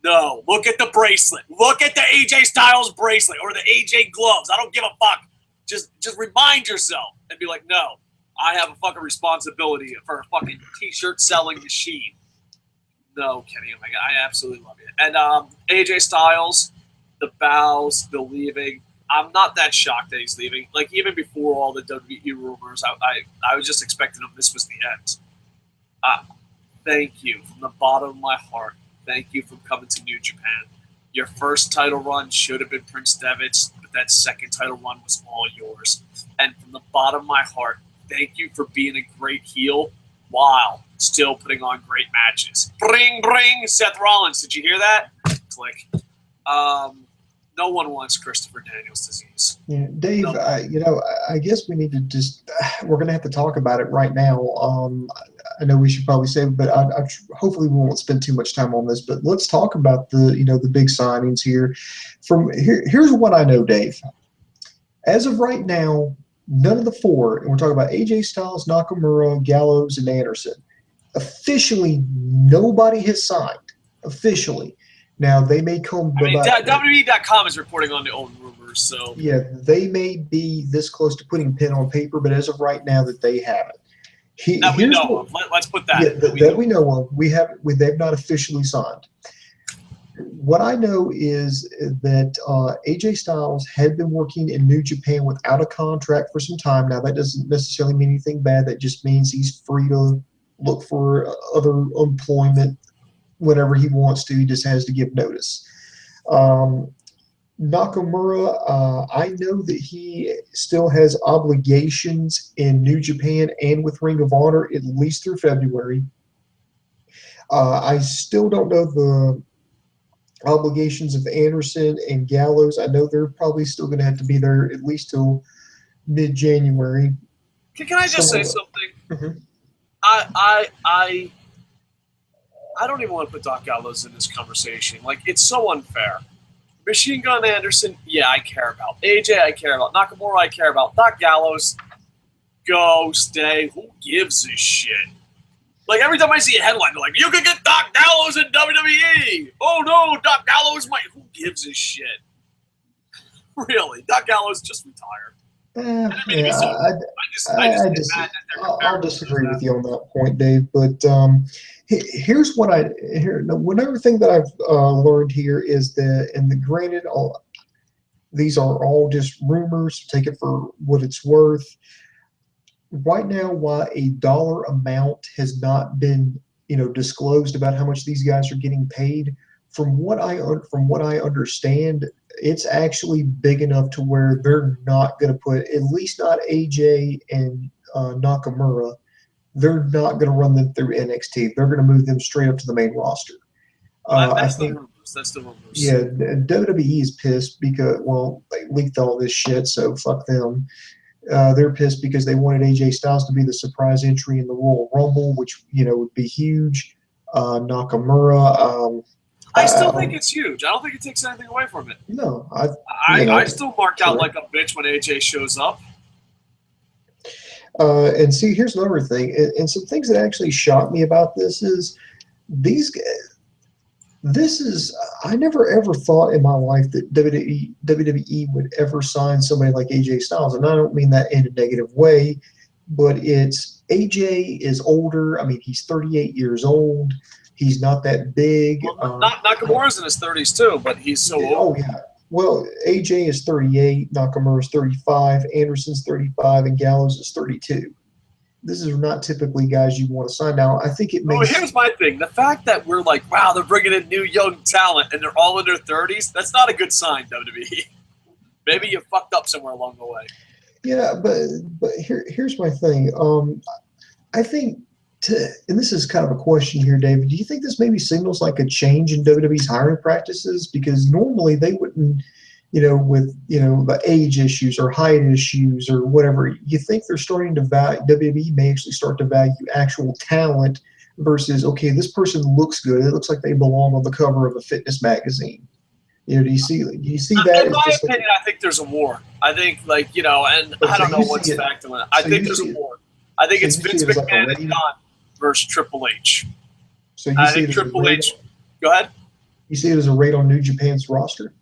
No. Look at the bracelet. Look at the AJ Styles bracelet or the AJ gloves. I don't give a fuck. Just remind yourself and be like, no, I have a fucking responsibility for a fucking t-shirt selling machine. No, Kenny Omega, I absolutely love you. And AJ Styles, the bows, the leaving. I'm not that shocked that he's leaving. Like, even before all the WWE rumors, I was just expecting him. This was the end. Thank you from the bottom of my heart. Thank you for coming to New Japan. Your first title run should have been Prince Devitt's, but that second title run was all yours. And from the bottom of my heart, thank you for being a great heel while still putting on great matches. Bring, Seth Rollins. Did you hear that? Click. No one wants Christopher Daniels' disease. Yeah, Dave, no. I guess we need to just – we're going to have to talk about it right now. I know we should probably say, but hopefully we won't spend too much time on this. But let's talk about the big signings here. Here's what I know, Dave. As of right now, none of the four, and we're talking about AJ Styles, Nakamura, Gallows, and Anderson. Officially, nobody has signed. Officially. Now, they may come – WWE.com is reporting on the old rumors, so – yeah, they may be this close to putting pen on paper, but as of right now that they haven't. That we know of. Let's put that. Yeah, that we know of. They've not officially signed. What I know is that AJ Styles had been working in New Japan without a contract for some time. Now, that doesn't necessarily mean anything bad. That just means he's free to look for other employment whenever he wants to. He just has to give notice. Nakamura, I know that he still has obligations in New Japan and with Ring of Honor at least through February. I still don't know the obligations of Anderson and Gallows. I know they're probably still going to have to be there at least till mid-January. Can I just say something? Mm-hmm. I don't even want to put Doc Gallows in this conversation. Like, it's so unfair. Machine Gun Anderson, yeah, I care about. AJ, I care about. Nakamura, I care about. Doc Gallows, go, stay. Who gives a shit? Like, every time I see a headline, they're like, you can get Doc Gallows in WWE. Oh, no, Doc Gallows might. Who gives a shit? Really, Doc Gallows just retired. I'll disagree with you on that point, Dave. But here's what one other thing that I've learned here is that, and granted, these are all just rumors. Take it for what it's worth. Right now, why a dollar amount has not been disclosed about how much these guys are getting paid, from what I understand, it's actually big enough to where they're not going to put, at least not AJ and Nakamura, they're not going to run them through NXT. They're going to move them straight up to the main roster. That's the rumors. Yeah, WWE is pissed because, well, they leaked all this shit, so fuck them. They're pissed because they wanted AJ Styles to be the surprise entry in the Royal Rumble, which would be huge. Nakamura. I still think it's huge. I don't think it takes anything away from it. No, I still mark out like a bitch when AJ shows up. And see, here's another thing, and some things that actually shocked me about this is these guys. I never ever thought in my life that WWE would ever sign somebody like AJ Styles, and I don't mean that in a negative way, but AJ is older. I mean, he's 38 years old. He's not that big. Well, Nakamura's in his 30s too, but he's so old. Oh yeah. Well, AJ is 38, Nakamura's 35, Anderson's 35, and Gallows is 32. This is not typically guys you want to sign. Now, I think it makes. Well, here's my thing: the fact that we're like, wow, they're bringing in new young talent, and they're all in their 30s. That's not a good sign, WWE. Maybe you fucked up somewhere along the way. Yeah, but here's my thing. I think. And this is kind of a question here, David. Do you think this maybe signals like a change in WWE's hiring practices? Because normally they wouldn't, with the age issues or height issues or whatever. You think they're starting to value, WWE may actually start to value actual talent versus, okay, this person looks good. It looks like they belong on the cover of a fitness magazine. You know, do you see that In as my just like, opinion, I think there's a war. I think, like, and I so don't know you what's see it, factoring it. I so think you there's see a it, war. I think so it's you see Vince it as like a McMahon and raid. Don versus Triple H. So you I see think it as a Triple raid. H. Go ahead. You see it as a raid on New Japan's roster.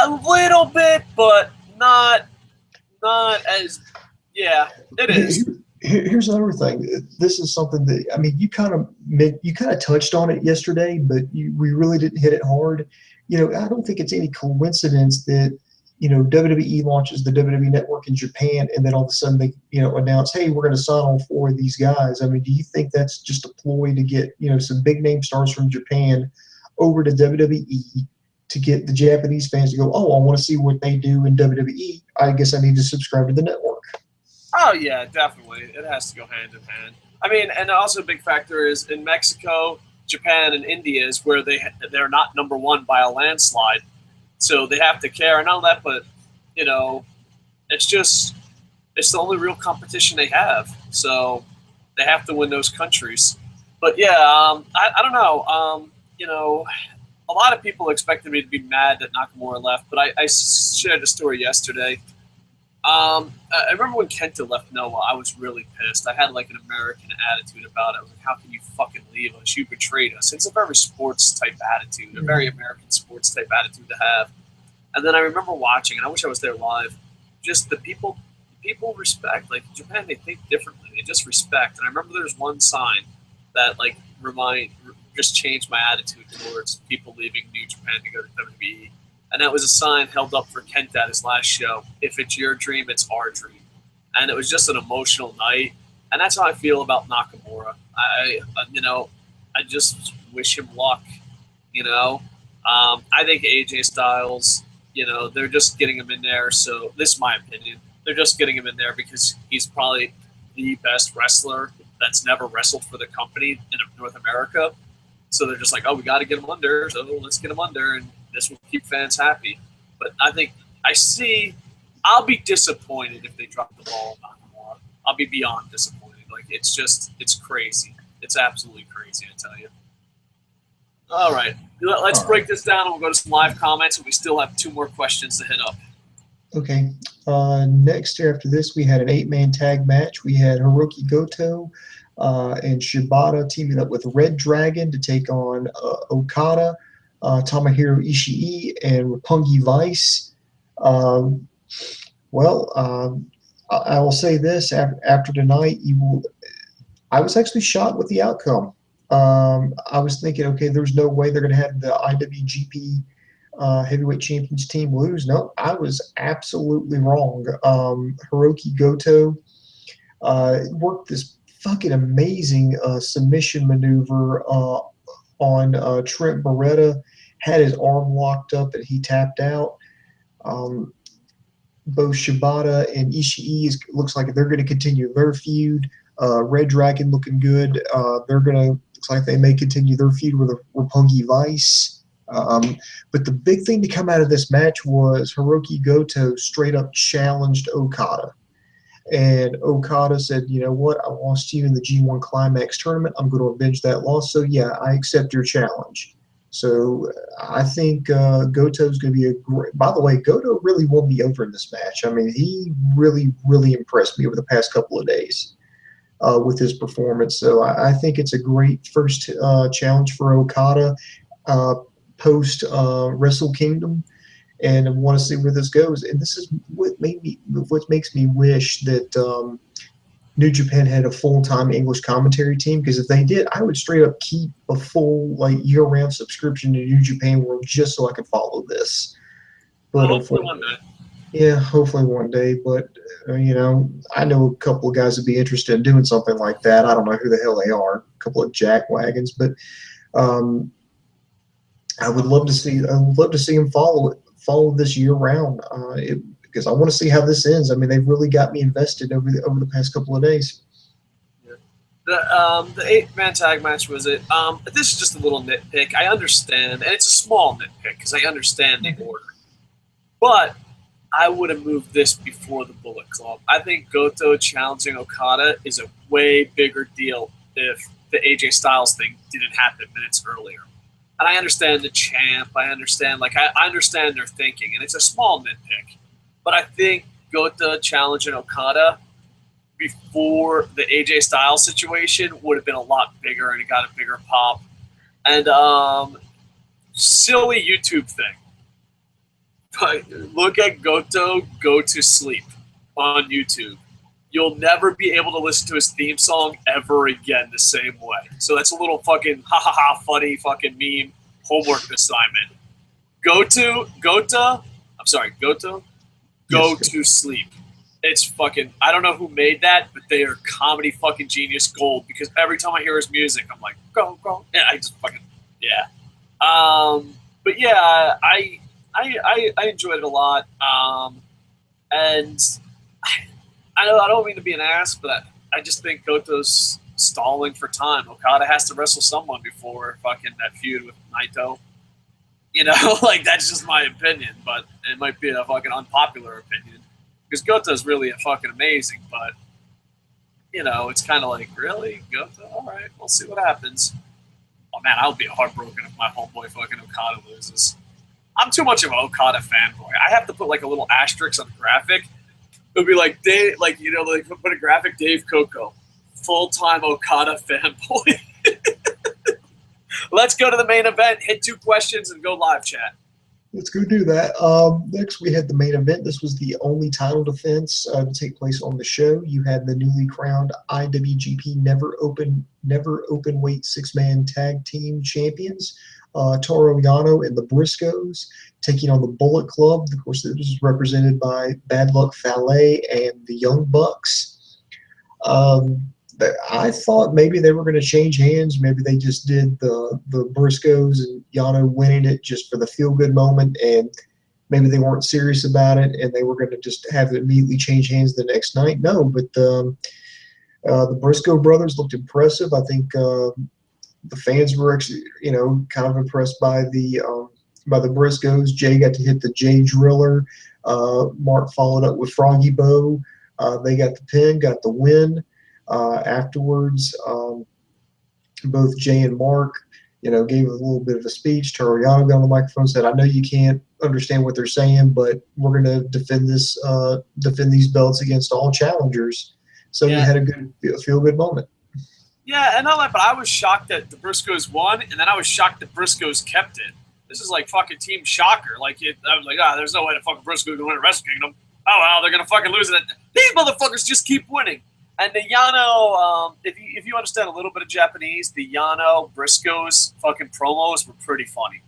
A little bit, but not as. Yeah, it is. Here's another thing. This is something that, I mean, you kind of touched on it yesterday, but we really didn't hit it hard. You know, I don't think it's any coincidence that, WWE launches the WWE Network in Japan, and then all of a sudden they announce, hey, we're going to sign all four of these guys. I mean, do you think that's just a ploy to get some big name stars from Japan over to WWE to get the Japanese fans to go, oh, I want to see what they do in WWE. I guess I need to subscribe to the network. Oh yeah, definitely. It has to go hand in hand. I mean, and also a big factor is in Mexico, Japan, and India is where they're not number one by a landslide, so they have to care and all that. But it's just it's the only real competition they have, so they have to win those countries. But yeah, I don't know. A lot of people expected me to be mad that Nakamura left, but I shared a story yesterday. I remember when Kenta left Noah, I was really pissed. I had like an American attitude about it. I was like, how can you fucking leave us? You betrayed us. It's a very sports type attitude, a very American sports type attitude to have. And then I remember watching, and I wish I was there live, just the people respect. Like in Japan, they think differently. They just respect. And I remember there's one sign that like just changed my attitude towards people leaving New Japan to go to WWE. And that was a sign held up for Kenta at his last show. If it's your dream, it's our dream. And it was just an emotional night. And that's how I feel about Nakamura. I just wish him luck. I think AJ Styles, they're just getting him in there. So this is my opinion. They're just getting him in there because he's probably the best wrestler that's never wrestled for the company in North America. So they're just like, oh, we got to get him under. So let's get him under. And this will keep fans happy. But I think I'll be disappointed if they drop the ball on Nakamura. I'll be beyond disappointed. Like, it's crazy. It's absolutely crazy, I tell you. All right. Let's break this down and we'll go to some live comments. And we still have 2 more questions to hit up. Okay. Next, after this, we had an 8-man tag match. We had Hiroki Goto and Shibata teaming up with Red Dragon to take on Okada, Tomohiro Ishii, and Roppongi Vice. I will say this: after tonight, I was actually shocked with the outcome. I was thinking, okay, there's no way they're going to have the IWGP Heavyweight Champions team lose. No, I was absolutely wrong. Hiroki Goto worked this fucking amazing submission maneuver on Trent Beretta, had his arm locked up and he tapped out. Both Shibata and Ishii looks like they're going to continue their feud. Red Dragon looking good. Looks like they may continue their feud with Roppongi Vice. But the big thing to come out of this match was Hiroki Goto straight up challenged Okada. And Okada said, you know what, I lost you in the G1 Climax tournament. I'm going to avenge that loss. So, yeah, I accept your challenge. So I think Goto's going to be a great – by the way, Goto really won me over in this match. I mean, he really, really impressed me over the past couple of days with his performance. So I think it's a great first challenge for Okada post Wrestle Kingdom. And I want to see where this goes. And this is what makes me wish that New Japan had a full-time English commentary team, because if they did, I would straight up keep a full year-round subscription to New Japan World just so I could follow this. But hopefully one day. Yeah, hopefully one day. But I know a couple of guys would be interested in doing something like that. I don't know who the hell they are. A couple of jackwagons, but I would love to see them follow this year round because I want to see how this ends. I mean, they've really got me invested over the past couple of days. Yeah. The 8-man tag match was it. This is just a little nitpick. I understand, and it's a small nitpick because I understand the order. But I would have moved this before the Bullet Club. I think Goto challenging Okada is a way bigger deal if the AJ Styles thing didn't happen minutes earlier. And I understand the champ. I understand their thinking, and it's a small nitpick. But I think Gota challenging Okada before the AJ Styles situation would have been a lot bigger, and it got a bigger pop. And silly YouTube thing. But look at Goto go to sleep on YouTube. You'll never be able to listen to his theme song ever again the same way. So that's a little fucking ha-ha-ha funny fucking meme homework assignment. Goto, go to sleep. It's fucking, I don't know who made that, but they are comedy fucking genius gold, because every time I hear his music, I'm like, go. Yeah, I just fucking, yeah. But yeah, I enjoyed it a lot. And I don't mean to be an ass, but I just think Goto's stalling for time. Okada has to wrestle someone before fucking that feud with Naito. You know, like, that's just my opinion, but it might be a fucking unpopular opinion, because Goto's really fucking amazing, but, you know, it's kind of like, really? Goto? All right, we'll see what happens. Oh, man, I'll be heartbroken if my homeboy fucking Okada loses. I'm too much of an Okada fanboy. I have to put, like, a little asterisk on the graphic. It would be like, Dave, like, you know, like, put a graphic, Dave Coco, full-time Okada fanboy. Let's go to the main event, hit 2 questions, and go live chat. Let's go do that. Next, we had the main event. This was the only title defense to take place on the show. You had the newly crowned IWGP Never Openweight 6-man tag team champions, Toru Yano and the Briscoes, taking on the Bullet Club. Of course, this was represented by Bad Luck Fale and the Young Bucks. I thought maybe they were going to change hands. Maybe they just did the Briscoes and Yano winning it just for the feel-good moment, and maybe they weren't serious about it, and they were going to just have it immediately change hands the next night. No, but the Briscoe brothers looked impressive. I think the fans were actually, you know, kind of impressed by the Briscoes. Jay got to hit the Jay Driller. Mark followed up with Froggy Bow. They got the pin, got the win. Afterwards, both Jay and Mark, you know, gave a little bit of a speech. Toru Yano got on the microphone and said, "I know you can't understand what they're saying, but we're going to defend these belts against all challengers." So you had a good feel-good moment. Yeah, and not that, but I was shocked that the Briscoes won, and then I was shocked that Briscoes kept it. This is like fucking Team Shocker. Like, I was like, there's no way the fucking Briscoes can win at Wrestle Kingdom. Oh, well, they're going to fucking lose it. These motherfuckers just keep winning. And the Yano, if you understand a little bit of Japanese, the Yano Briscoes fucking promos were pretty funny.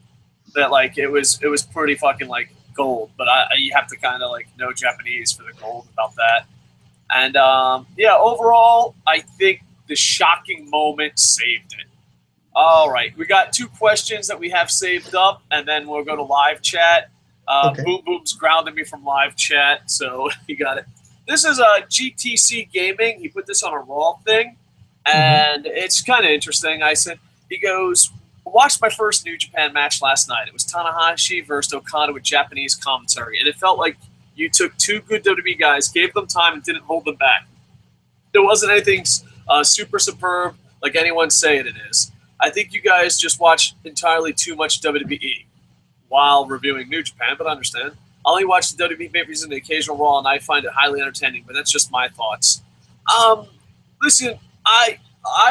That, like, it was pretty fucking, like, gold. But you have to kind of, like, know Japanese for the gold about that. And, yeah, overall, I think the shocking moment saved it. All right, we got 2 questions that we have saved up, and then we'll go to live chat. Okay. Boom Boom's grounded me from live chat, so you got it. This is a GTC Gaming. He put this on a Raw thing, and it's kind of interesting. He goes, watched my first New Japan match last night. It was Tanahashi versus Okada with Japanese commentary, and it felt like you took 2 good WWE guys, gave them time, and didn't hold them back. There wasn't anything super superb like anyone saying it is. I think you guys just watch entirely too much WWE while reviewing New Japan, but I understand. I only watch the WWE pay-per-views and the occasional Raw, and I find it highly entertaining, but that's just my thoughts. Listen, I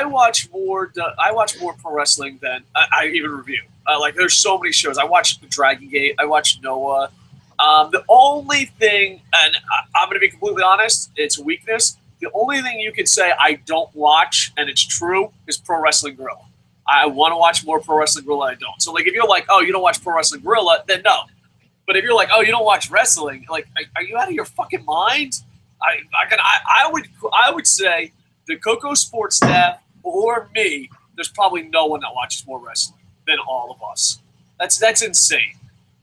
watch more pro wrestling than I even review. Like, there's so many shows. I watch Dragon Gate. I watch Noah. The only thing, and I'm going to be completely honest, it's a weakness. The only thing you can say I don't watch, and it's true, is Pro Wrestling Guerrilla. I want to watch more Pro Wrestling Guerrilla. I don't. So, like, if you're like, oh, you don't watch Pro Wrestling Guerrilla, then no. But if you're like, oh, you don't watch wrestling, like, are you out of your fucking mind? I would say the KocoSports staff or me, there's probably no one that watches more wrestling than all of us. That's insane.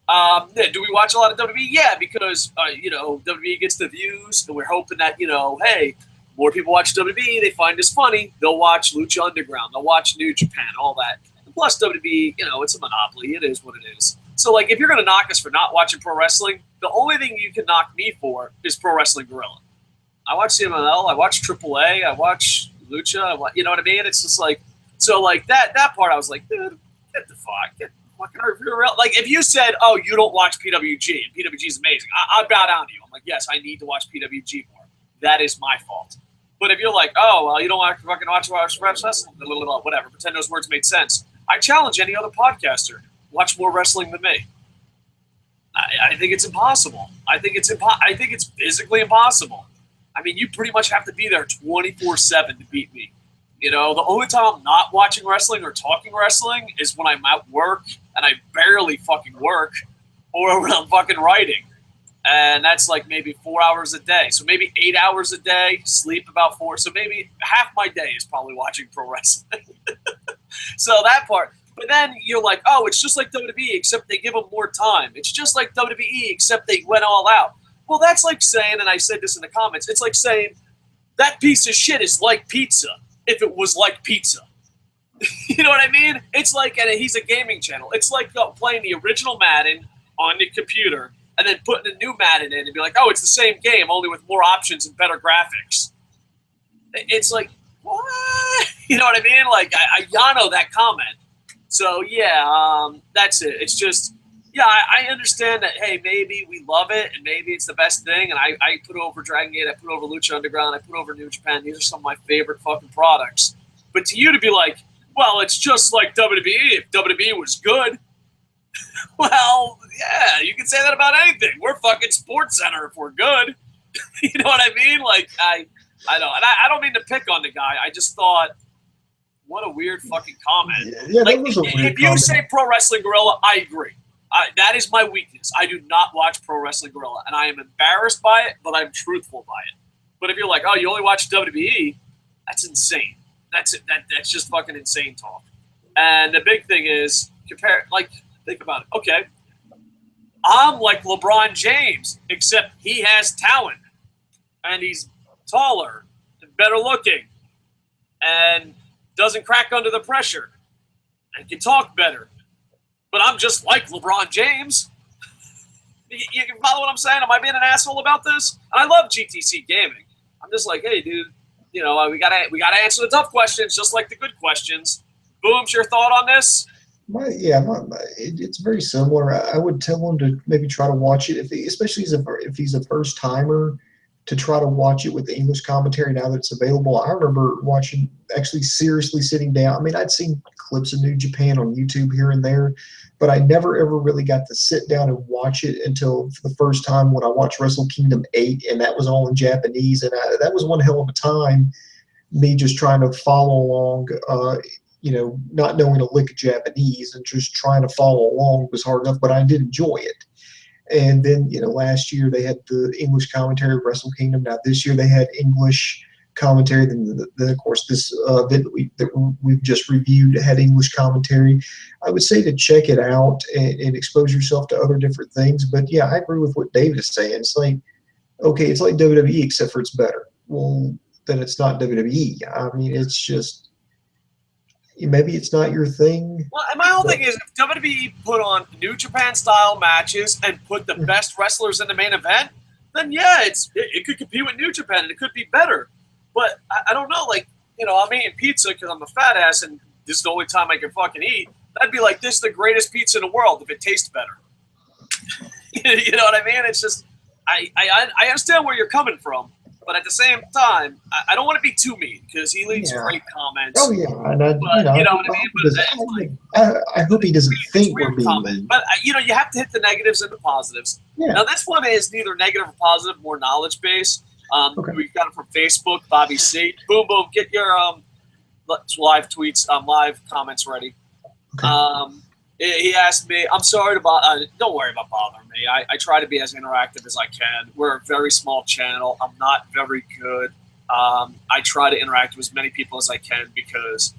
Do we watch a lot of WWE? Yeah, because WWE gets the views, and we're hoping that, hey, more people watch WWE, they find us funny, they'll watch Lucha Underground, they'll watch New Japan, all that. And plus WWE, it's a monopoly. It is what it is. So, like, if you're going to knock us for not watching pro wrestling, the only thing you can knock me for is Pro Wrestling Guerrilla. I watch CMLL, I watch AAA, I watch Lucha, you know what I mean? It's just like, So like that part, I was like, dude, get the fucking real. Like if you said, oh, you don't watch PWG and PWG is amazing, I'd bow down to you. I'm like, yes, I need to watch PWG more. That is my fault. But if you're like, oh, well, you don't want to fucking watch wrestling, whatever, pretend those words made sense. I challenge any other podcaster, watch more wrestling than me. I think it's impossible. I think it's physically impossible. I mean, you pretty much have to be there 24/7 to beat me. You know, the only time I'm not watching wrestling or talking wrestling is when I'm at work and I barely fucking work, or when I'm fucking writing. And that's like maybe 4 hours a day. So maybe 8 hours a day, sleep about 4. So maybe half my day is probably watching pro wrestling. So that part. But then you're like, oh, it's just like WWE, except they give them more time. It's just like WWE, except they went all out. Well, that's like saying, and I said this in the comments, it's like saying that piece of shit is like pizza if it was like pizza. You know what I mean? It's like, and he's a gaming channel. It's like playing the original Madden on the computer and then putting a new Madden in and be like, oh, it's the same game, only with more options and better graphics. It's like, what? You know what I mean? Like, I yano that comment. So, yeah, that's it. It's just, yeah, I understand that, hey, maybe we love it and maybe it's the best thing. And I put over Dragon Gate, I put over Lucha Underground, I put over New Japan. These are some of my favorite fucking products. But to you to be like, well, it's just like WWE. If WWE was good, well, yeah, you can say that about anything. We're fucking Sports Center if we're good. You know what I mean? Like, I know. And I don't mean to pick on the guy. I just thought, what a weird fucking comment. Yeah, like, that was a weird if you comment. say Pro Wrestling Guerrilla, I agree. That is my weakness. I do not watch Pro Wrestling Guerrilla, and I am embarrassed by it, but I'm truthful by it. But if you're like, oh, you only watch WWE, that's insane. That's it. That's just fucking insane talk. And the big thing is, think about it. Okay, I'm like LeBron James, except he has talent, and he's taller and better looking, and doesn't crack under the pressure, and can talk better. But I'm just like LeBron James. You can follow what I'm saying? Am I being an asshole about this? I love GTC Gaming. I'm just like, hey, dude, you know, we gotta answer the tough questions, just like the good questions. Boom's your thought on this? It's very similar. I would tell him to maybe try to watch it, especially if he's a first timer, to try to watch it with the English commentary now that it's available. I remember watching, actually seriously sitting down. I mean, I'd seen clips of New Japan on YouTube here and there, but I never ever really got to sit down and watch it until for the first time when I watched Wrestle Kingdom 8, and that was all in Japanese, and that was one hell of a time. Me just trying to follow along, you know, not knowing a lick of Japanese and just trying to follow along was hard enough, but I did enjoy it. And then, you know, last year they had the English commentary of Wrestle Kingdom. Now this year they had English commentary. Then of course, this event that we've just reviewed had English commentary. I would say to check it out and expose yourself to other different things. But yeah, I agree with what David is saying. It's like, okay, it's like WWE except for it's better. Well, then it's not WWE. I mean, it's just, maybe it's not your thing. Well, and my whole thing is, if WWE put on New Japan style matches and put the best wrestlers in the main event, then yeah, it could compete with New Japan and it could be better. But I don't know, like, you know, I'm eating pizza because I'm a fat ass and this is the only time I can fucking eat. I'd be like, this is the greatest pizza in the world if it tastes better. You know what I mean? It's just, I understand where you're coming from. But at the same time, I don't want to be too mean because he leaves great comments. Oh, yeah. And you know what I mean? But I hope he doesn't think we're being mean. But, you know, you have to hit the negatives and the positives. Yeah. Now, this one is neither negative or positive, more knowledge-based. Okay. We got it from Facebook, Bobby C. Boom, boom, get your live tweets, live comments ready. Okay. He asked me, I'm sorry to don't worry about bothering me. I try to be as interactive as I can. We're a very small channel. I'm not very good. I try to interact with as many people as I can because,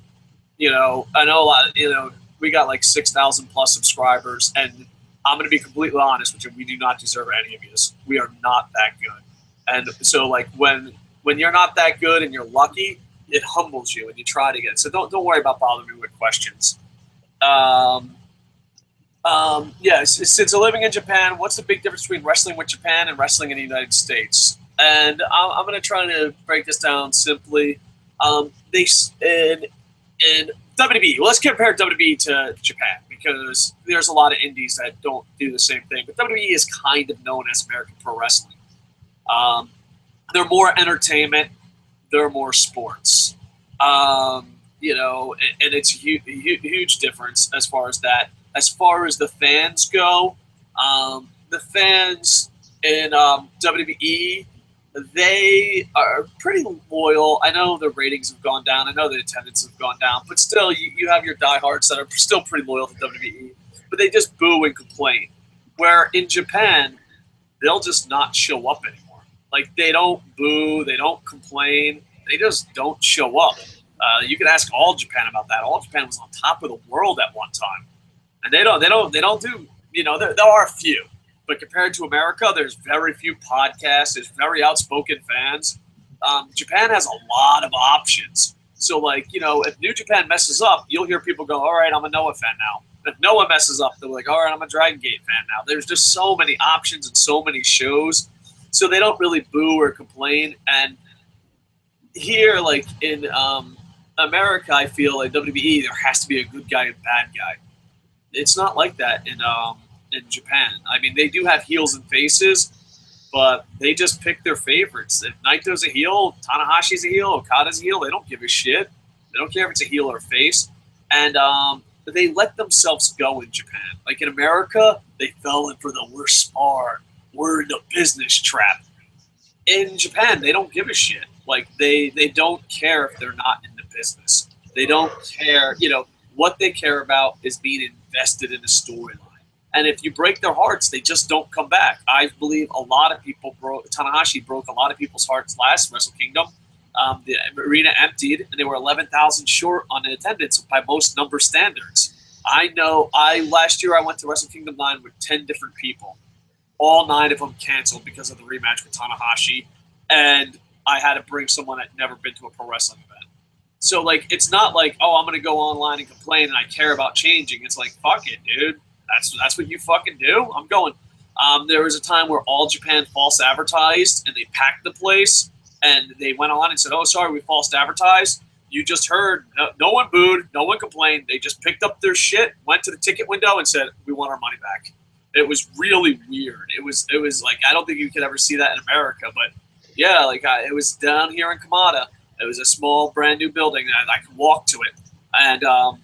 you know, I know a lot, you know, we got like 6,000 plus subscribers, and I'm going to be completely honest with you. We do not deserve any of this. We are not that good. And so, like, when you're not that good and you're lucky, it humbles you and you try to get it. So don't worry about bothering me with questions. Yes, since living in Japan, what's the big difference between wrestling with Japan and wrestling in the United States? And I'm going to try to break this down simply. In WWE. Well, let's compare WWE to Japan because there's a lot of indies that don't do the same thing. But WWE is kind of known as American Pro Wrestling. They're more entertainment. They're more sports. You know, and it's a huge difference as far as that. As far as the fans go, the fans in WWE, they are pretty loyal. I know the ratings have gone down. I know the attendance has gone down. But still, you have your diehards that are still pretty loyal to WWE. But they just boo and complain. Where in Japan, they'll just not show up anymore. Like, they don't boo. They don't complain. They just don't show up. You could ask All Japan about that. All Japan was on top of the world at one time. And they don't do, you know, there are a few. But compared to America, there's very few podcasts. There's very outspoken fans. Japan has a lot of options. So, like, you know, if New Japan messes up, you'll hear people go, all right, I'm a Noah fan now. If Noah messes up, they're like, all right, I'm a Dragon Gate fan now. There's just so many options and so many shows. So they don't really boo or complain. And here, like in America, I feel like WWE, there has to be a good guy and bad guy. It's not like that in Japan. I mean, they do have heels and faces, but they just pick their favorites. If Naito's a heel, Tanahashi's a heel, Okada's a heel, they don't give a shit. They don't care if it's a heel or a face. And they let themselves go in Japan. Like in America, they fell in for the worst spar. We're in a business trap. In Japan, they don't give a shit. Like, they don't care if they're not in the business. They don't care. You know, what they care about is being invested in a storyline. And if you break their hearts, they just don't come back. I believe a lot of people Tanahashi broke a lot of people's hearts last Wrestle Kingdom. The arena emptied, and they were 11,000 short on attendance by most number standards. I know. Last year I went to Wrestle Kingdom 9 with 10 different people. All 9 of them canceled because of the rematch with Tanahashi, and I had to bring someone that never been to a pro wrestling event. So, like, it's not like, oh, I'm going to go online and complain and I care about changing. It's like, fuck it, dude. That's what you fucking do? I'm going. There was a time where All Japan false advertised, and they packed the place, and they went on and said, oh, sorry, we false advertised. You just heard. No one booed. No one complained. They just picked up their shit, went to the ticket window, and said, we want our money back. It was really weird. It was like, I don't think you could ever see that in America, but yeah, like it was down here in Kamada. It was a small, brand new building, and I could walk to it. And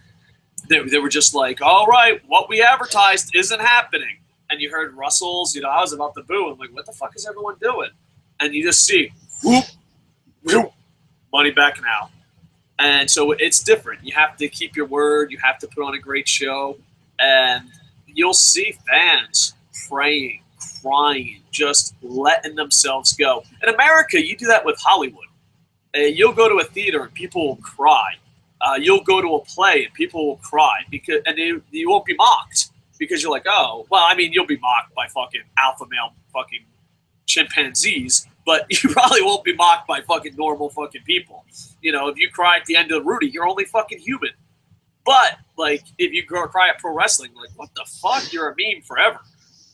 they were just like, all right, what we advertised isn't happening. And you heard Russell's, you know, I was about to boo. I'm like, what the fuck is everyone doing? And you just see, whoop, whoop, money back now. And so it's different. You have to keep your word. You have to put on a great show. And you'll see fans praying, crying, just letting themselves go. In America, you do that with Hollywood. You'll go to a theater and people will cry. You'll go to a play and people will cry and you won't be mocked because you're like, oh, well, I mean, you'll be mocked by fucking alpha male fucking chimpanzees, but you probably won't be mocked by fucking normal fucking people. You know, if you cry at the end of Rudy, you're only fucking human. But, like, if you cry at pro wrestling, like, what the fuck? You're a meme forever.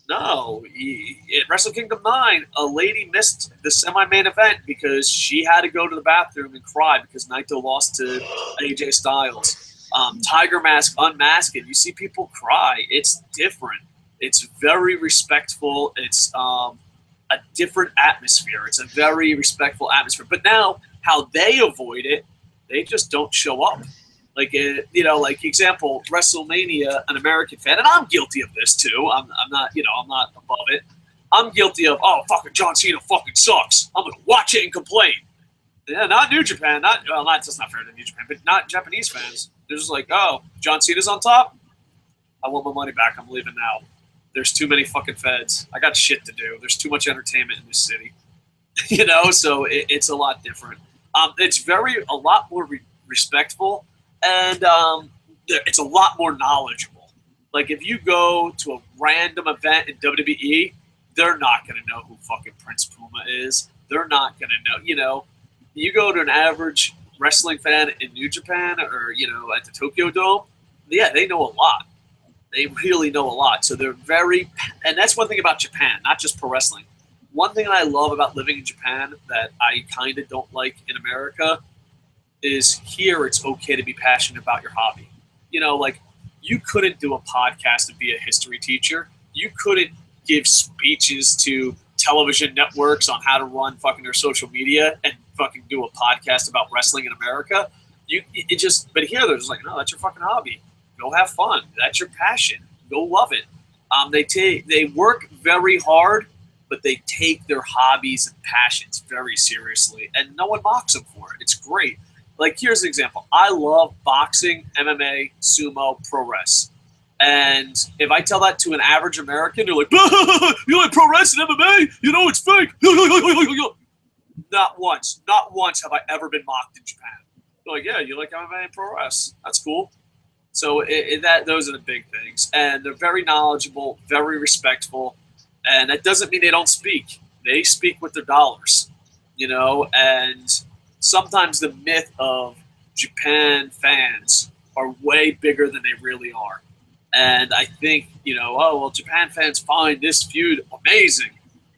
No. At Wrestle Kingdom 9, a lady missed the semi-main event because she had to go to the bathroom and cry because Naito lost to AJ Styles. Tiger Mask unmasked. You see people cry. It's different. It's very respectful. It's a different atmosphere. It's a very respectful atmosphere. But now, how they avoid it, they just don't show up. Like, you know, like example, WrestleMania, an American fan, and I'm guilty of this too. I'm not, you know, I'm not above it. I'm guilty of, oh, fucking John Cena fucking sucks. I'm going to watch it and complain. Yeah, not New Japan. That's not fair to New Japan, but not Japanese fans. They're just like, oh, John Cena's on top? I want my money back. I'm leaving now. There's too many fucking feds. I got shit to do. There's too much entertainment in this city. You know, so it's a lot different. It's a lot more respectful. And it's a lot more knowledgeable. Like, if you go to a random event in WWE, they're not going to know who fucking Prince Puma is. They're not going to know. You know, you go to an average wrestling fan in New Japan or, you know, at the Tokyo Dome, yeah, they know a lot. They really know a lot. So they're very – and that's one thing about Japan, not just pro wrestling. One thing I love about living in Japan that I kind of don't like in America – is here it's okay to be passionate about your hobby. You know, like you couldn't do a podcast and be a history teacher. You couldn't give speeches to television networks on how to run fucking their social media and fucking do a podcast about wrestling in America. But here they're just like, no, that's your fucking hobby. Go have fun. That's your passion. Go love it. They work very hard, but they take their hobbies and passions very seriously, and no one mocks them for it. It's great. Like, here's an example. I love boxing, MMA, sumo, pro wrestling. And if I tell that to an average American, they're like, you like pro wrestling, MMA? You know it's fake. Not once have I ever been mocked in Japan. They're like, yeah, you like MMA and pro wrestling. That's cool. So those are the big things. And they're very knowledgeable, very respectful. And that doesn't mean they don't speak. They speak with their dollars, you know. And sometimes the myth of Japan fans are way bigger than they really are. And I think, you know, oh, well, Japan fans find this feud amazing.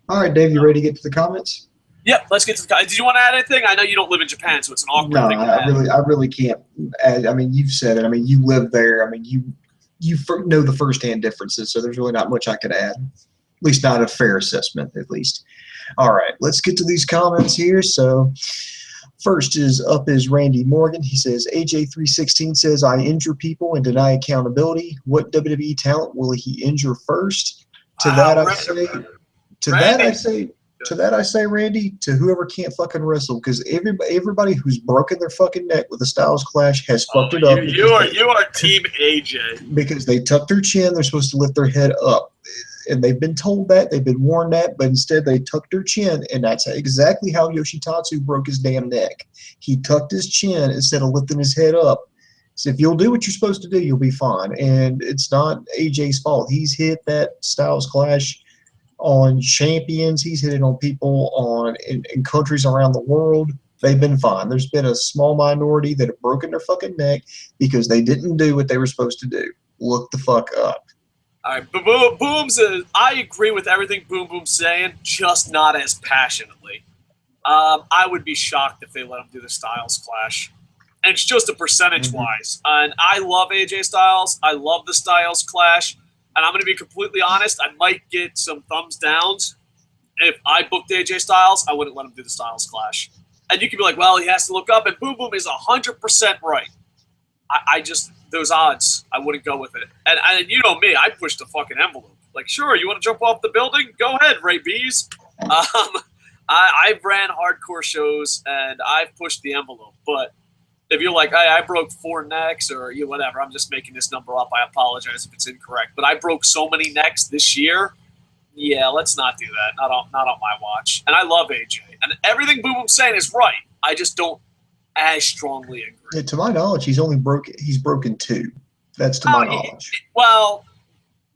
All right, Dave, you ready to get to the comments? Yep, let's get to the comments. Did you want to add anything? I know you don't live in Japan, so it's an awkward thing to add. I really can't add. I mean, you've said it. I mean, you live there. I mean, you know the firsthand differences, so there's really not much I could add. At least not a fair assessment, at least. All right, let's get to these comments here. So first is Randy Morgan. He says, AJ316 says, I injure people and deny accountability. What WWE talent will he injure first? To that I say, Randy, to whoever can't fucking wrestle, because everybody who's broken their fucking neck with a Styles Clash has fucked it up. You are Team AJ. Because they tuck their chin, they're supposed to lift their head up. And they've been told that, they've been warned that, but instead they tucked their chin, and that's exactly how Yoshi-Tatsu broke his damn neck. He tucked his chin instead of lifting his head up. So if you'll do what you're supposed to do, you'll be fine. And it's not AJ's fault. He's hit that Styles Clash on champions. He's hit it on people in countries around the world. They've been fine. There's been a small minority that have broken their fucking neck because they didn't do what they were supposed to do. Look the fuck up. All right, Boom's. I agree with everything Boom Boom's saying, just not as passionately. I would be shocked if they let him do the Styles Clash. And it's just a percentage-wise. And I love AJ Styles. I love the Styles Clash. And I'm going to be completely honest, I might get some thumbs downs. If I booked AJ Styles, I wouldn't let him do the Styles Clash. And you could be like, well, he has to look up. And Boom Boom is 100% right. I just, those odds, I wouldn't go with it. And you know me, I push the fucking envelope. Like, sure, you want to jump off the building? Go ahead, Ray Bees. I've ran hardcore shows, and I've pushed the envelope. But if you're like, hey, I broke 4 necks or whatever, I'm just making this number up. I apologize if it's incorrect. But I broke so many necks this year. Yeah, let's not do that. Not on my watch. And I love AJ. And everything Boom Boom's saying is right. I just don't as strongly agree. Yeah, to my knowledge, he's broken 2. That's to my knowledge. Well,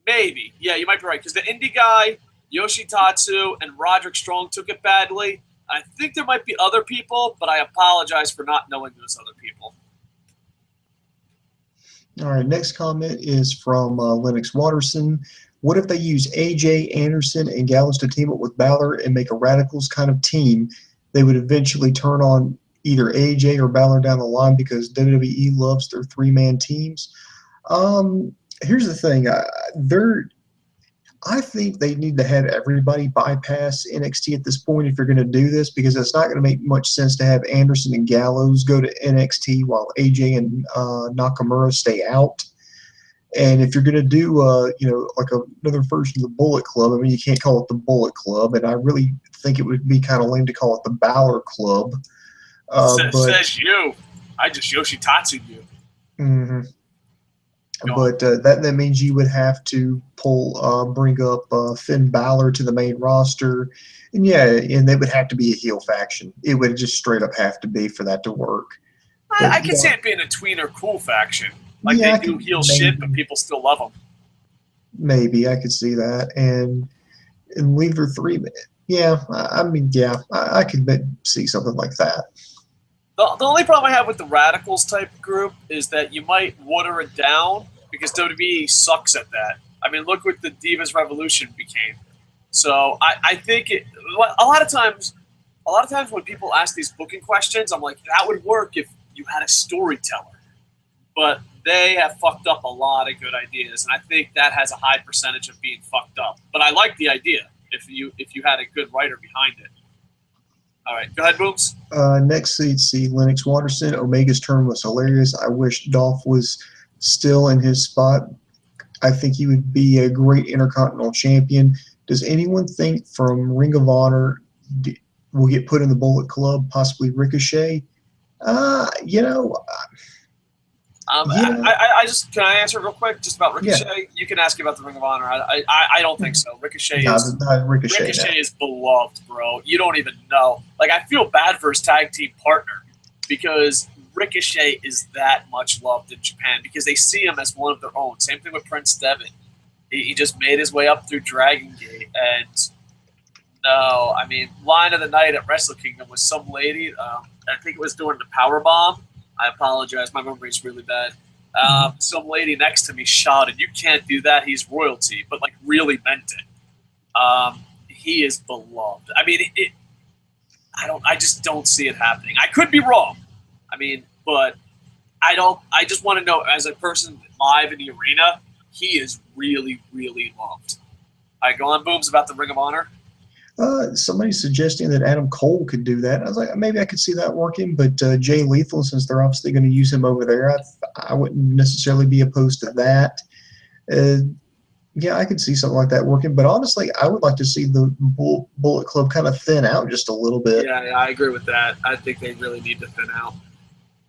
maybe. Yeah, you might be right. Because the indie guy, Yoshi-Tatsu, and Roderick Strong took it badly. I think there might be other people, but I apologize for not knowing those other people. All right, next comment is from Lennox Watterson. What if they use AJ, Anderson, and Gallows to team up with Balor and make a Radicals kind of team? They would eventually turn on either AJ or Balor down the line because WWE loves their 3-man teams. Here's the thing. I think they need to have everybody bypass NXT at this point if you're going to do this, because it's not going to make much sense to have Anderson and Gallows go to NXT while AJ and Nakamura stay out. And if you're going to do, like another version of the Bullet Club, I mean, you can't call it the Bullet Club, and I really think it would be kind of lame to call it the Balor Club. Says you. I just Yoshi-Tatsu you. Mm-hmm. But that means you would have to bring up Finn Balor to the main roster, and they would have to be a heel faction. It would just straight up have to be for that to work. I can see it being a tweener cool faction. Like they do heel shit, but people still love them. Maybe I could see that, and leave their 3-man. Yeah, I could see something like that. The only problem I have with the Radicals type group is that you might water it down because WWE sucks at that. I mean, look what the Divas Revolution became. So I think a lot of times when people ask these booking questions, I'm like, that would work if you had a storyteller. But they have fucked up a lot of good ideas, and I think that has a high percentage of being fucked up. But I like the idea if you had a good writer behind it. All right, go ahead, Booms. Next, see Lennox Watterson. Omega's turn was hilarious. I wish Dolph was still in his spot. I think he would be a great Intercontinental Champion. Does anyone think from Ring of Honor will get put in the Bullet Club, possibly Ricochet? I just can I answer real quick just about Ricochet? Yeah. You can ask about the Ring of Honor. I don't think so. Ricochet is beloved, bro. You don't even know. Like, I feel bad for his tag team partner because Ricochet is that much loved in Japan because they see him as one of their own. Same thing with Prince Devitt. He just made his way up through Dragon Gate, and no, I mean, line of the night at Wrestle Kingdom was some lady. I think it was during the Power Bomb. I apologize. My memory is really bad. Some lady next to me shouted, "You can't do that. He's royalty," but like really meant it. He is beloved. I mean, I just don't see it happening. I could be wrong. I mean, but I don't. I just want to know, as a person live in the arena, he is really, really loved. All right, go on, Booms, about the Ring of Honor. Somebody's suggesting that Adam Cole could do that. I was like, maybe I could see that working, but Jay Lethal, since they're obviously going to use him over there, I wouldn't necessarily be opposed to that. Yeah, I could see something like that working, but honestly, I would like to see the Bullet Club kind of thin out just a little bit. Yeah, I agree with that. I think they really need to thin out.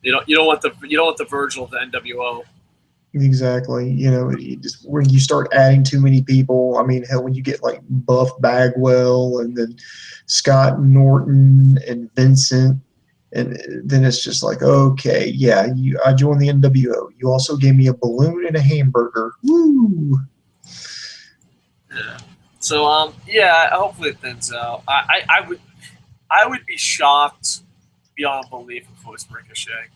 You don't want the Virgil of the NWO. Exactly. When you start adding too many people, I mean, hell, when you get like Buff Bagwell and then Scott Norton and Vincent, and then it's just like, okay, yeah, I joined the NWO. You also gave me a balloon and a hamburger. Woo! Yeah. So, hopefully it thins out. I would be shocked beyond belief if it was Ricochet.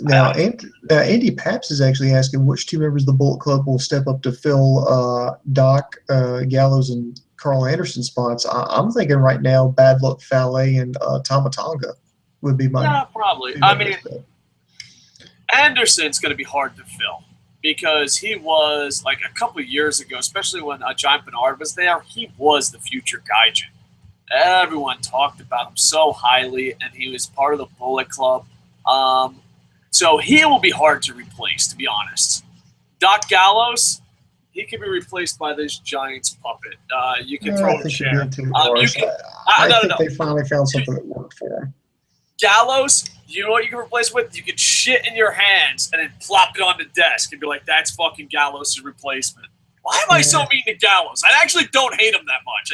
Now, Andy Paps is actually asking which two members of the Bullet Club will step up to fill Doc Gallows and Carl Anderson spots. I'm thinking right now Bad Luck Fale and Tama Tonga would be my. Yeah, probably. I mean, Anderson's going to be hard to fill because he was, like, a couple of years ago, especially when Giant Bernard was there, he was the future Gaijin. Everyone talked about him so highly, and he was part of the Bullet Club. So he will be hard to replace, to be honest. Doc Gallows, he can be replaced by this Giants puppet. You can throw a chair. I think they finally found something that worked for him. Gallows, you know what you can replace with? You can shit in your hands and then plop it on the desk and be like, that's fucking Gallows' replacement. Why am I so mean to Gallows? I actually don't hate him that much.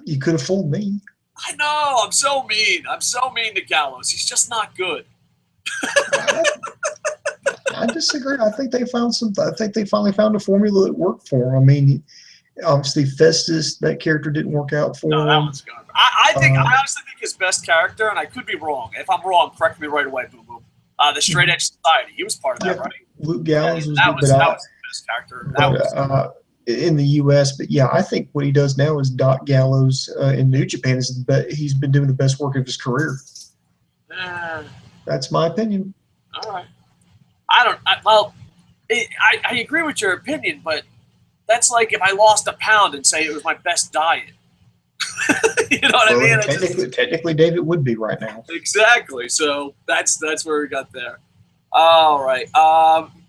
You could have fooled me. I know. I'm so mean. I'm so mean to Gallows. He's just not good. I disagree. I think they found something. I think they finally found a formula that worked for him. I mean, obviously Festus, that character didn't work out for him. That was good. I honestly think his best character, and I could be wrong. If I'm wrong, correct me right away, Boom Boom. The Straight Edge Society. He was part of that, right? Luke Gallows was that was the best character. In the U.S., but yeah, I think what he does now is Doc Gallows in New Japan is he's been doing the best work of his career. That's my opinion. All right. I agree with your opinion, but that's like if I lost a pound and say it was my best diet. You know what I mean? Technically, David would be right now. Exactly. So that's where we got there. All right.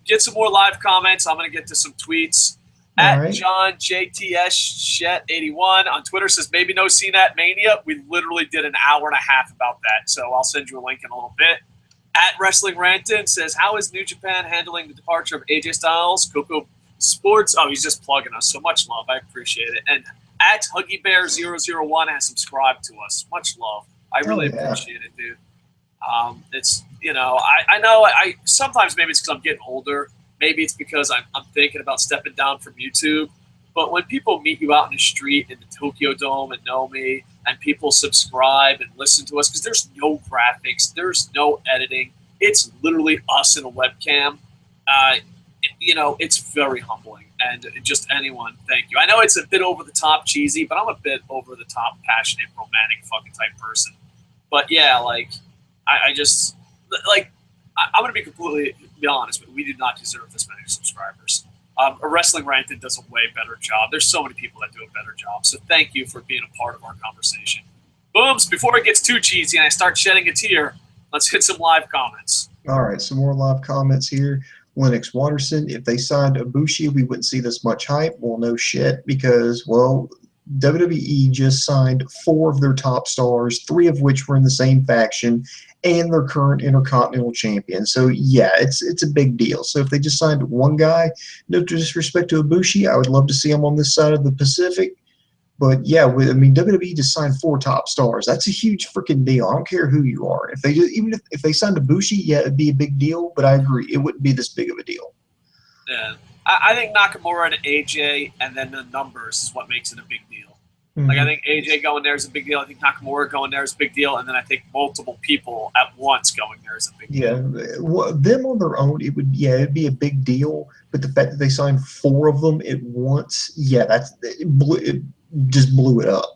Get some more live comments. I'm going to get to some tweets. At John JTS Shet 81 on Twitter says maybe no CNET Mania. We literally did an hour and a half about that, so I'll send you a link in a little bit. At Wrestling Ranton says, how is New Japan handling the departure of AJ Styles? KocoSports. Oh, he's just plugging us. So much love. I appreciate it. And at Huggy Bear 001 has subscribed to us. Much love. I really appreciate it, dude. It's I know I sometimes maybe it's because I'm getting older. Maybe it's because I'm thinking about stepping down from YouTube. But when people meet you out in the street in the Tokyo Dome and know me, and people subscribe and listen to us, because there's no graphics, there's no editing. It's literally us in a webcam. It's very humbling. And just anyone, thank you. I know it's a bit over the top cheesy, but I'm a bit over the top passionate, romantic fucking type person. But yeah, like, I just, like, I'm going to be completely honest, but we do not deserve this many subscribers. Wrestling Rankin does a way better job. There's so many people that do a better job. So thank you for being a part of our conversation. Booms, before it gets too cheesy and I start shedding a tear, let's hit some live comments. All right, some more live comments here. Lennox Watterson, if they signed Ibushi, we wouldn't see this much hype. Well, no shit, because, well, WWE just signed 4 of their top stars, 3 of which were in the same faction, and their current Intercontinental Champion. So, yeah, it's a big deal. So if they just signed one guy, no disrespect to Ibushi, I would love to see him on this side of the Pacific. But, yeah, WWE just signed 4 top stars. That's a huge freaking deal. I don't care who you are. If they just, even if they signed Ibushi, yeah, it'd be a big deal. But I agree, it wouldn't be this big of a deal. Yeah. I think Nakamura and AJ and then the numbers is what makes it a big deal. Mm-hmm. Like, I think AJ going there is a big deal. I think Nakamura going there is a big deal. And then I think multiple people at once going there is a big deal. Yeah, well, them on their own, it'd be a big deal. But the fact that they signed 4 of them at once, yeah, it just blew it up.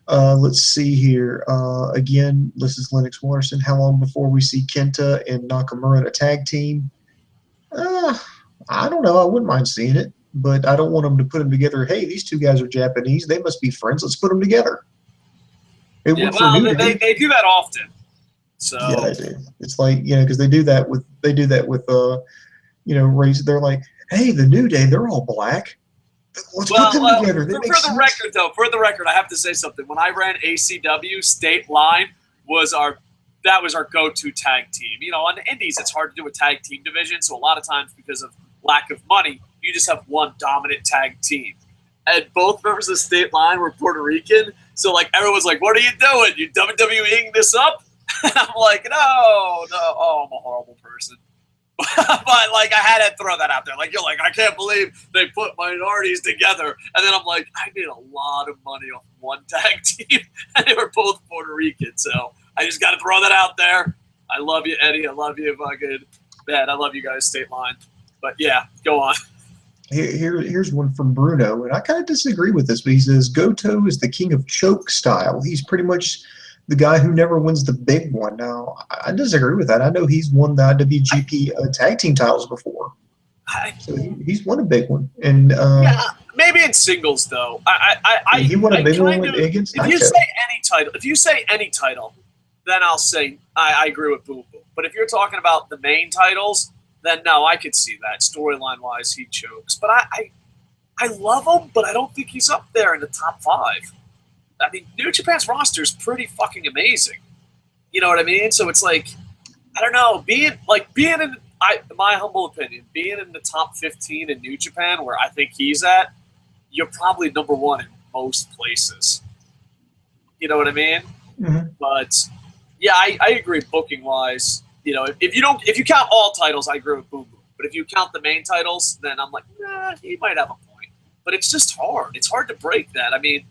Let's see here. Again, this is Lennox Watterson. How long before we see Kenta and Nakamura in a tag team? I don't know. I wouldn't mind seeing it, but I don't want them to put them together. Hey, these 2 guys are Japanese. They must be friends. Let's put them together. They do that often. So yeah, they do. It's like, because they do that with race. They're like, hey, the New Day, they're all black. Let's put them together. For the record, I have to say something. When I ran ACW, State Line was our go-to tag team. On the Indies, it's hard to do a tag team division, so a lot of times because of lack of money, you just have one dominant tag team. And both members of State Line were Puerto Rican, so everyone's like, "What are you doing? You WWEing this up?" And I'm like, "No, oh, I'm a horrible person." But I had to throw that out there. You're like, I can't believe they put minorities together. And then I'm like, I made a lot of money off one tag team, and they were both Puerto Rican. So I just got to throw that out there. I love you, Eddie. I love you, fucking man. I love you guys, State Line. But yeah, go on. Here's one from Bruno, and I kind of disagree with this, but he says Goto is the king of choke style. He's pretty much the guy who never wins the big one. Now, I disagree with that. I know he's won the IWGP tag team titles before. So he's won a big one. And yeah, maybe in singles though. He won a big one against Naito. If you say any title, then I'll say I agree with Boom Boom. But if you're talking about the main titles, then no, I could see that. Storyline wise, he chokes. But I love him, but I don't think he's up there in the top 5. I mean, New Japan's roster is pretty fucking amazing. You know what I mean? So it's like, I don't know, being in my humble opinion, being in the top 15 in New Japan, where I think he's at, you're probably number 1 in most places. You know what I mean? Mm-hmm. But yeah, I agree. Booking wise, if you count all titles, I agree with Boom Boom. But if you count the main titles, then I'm like, nah, he might have a point. But it's just hard. It's hard to break that. I mean,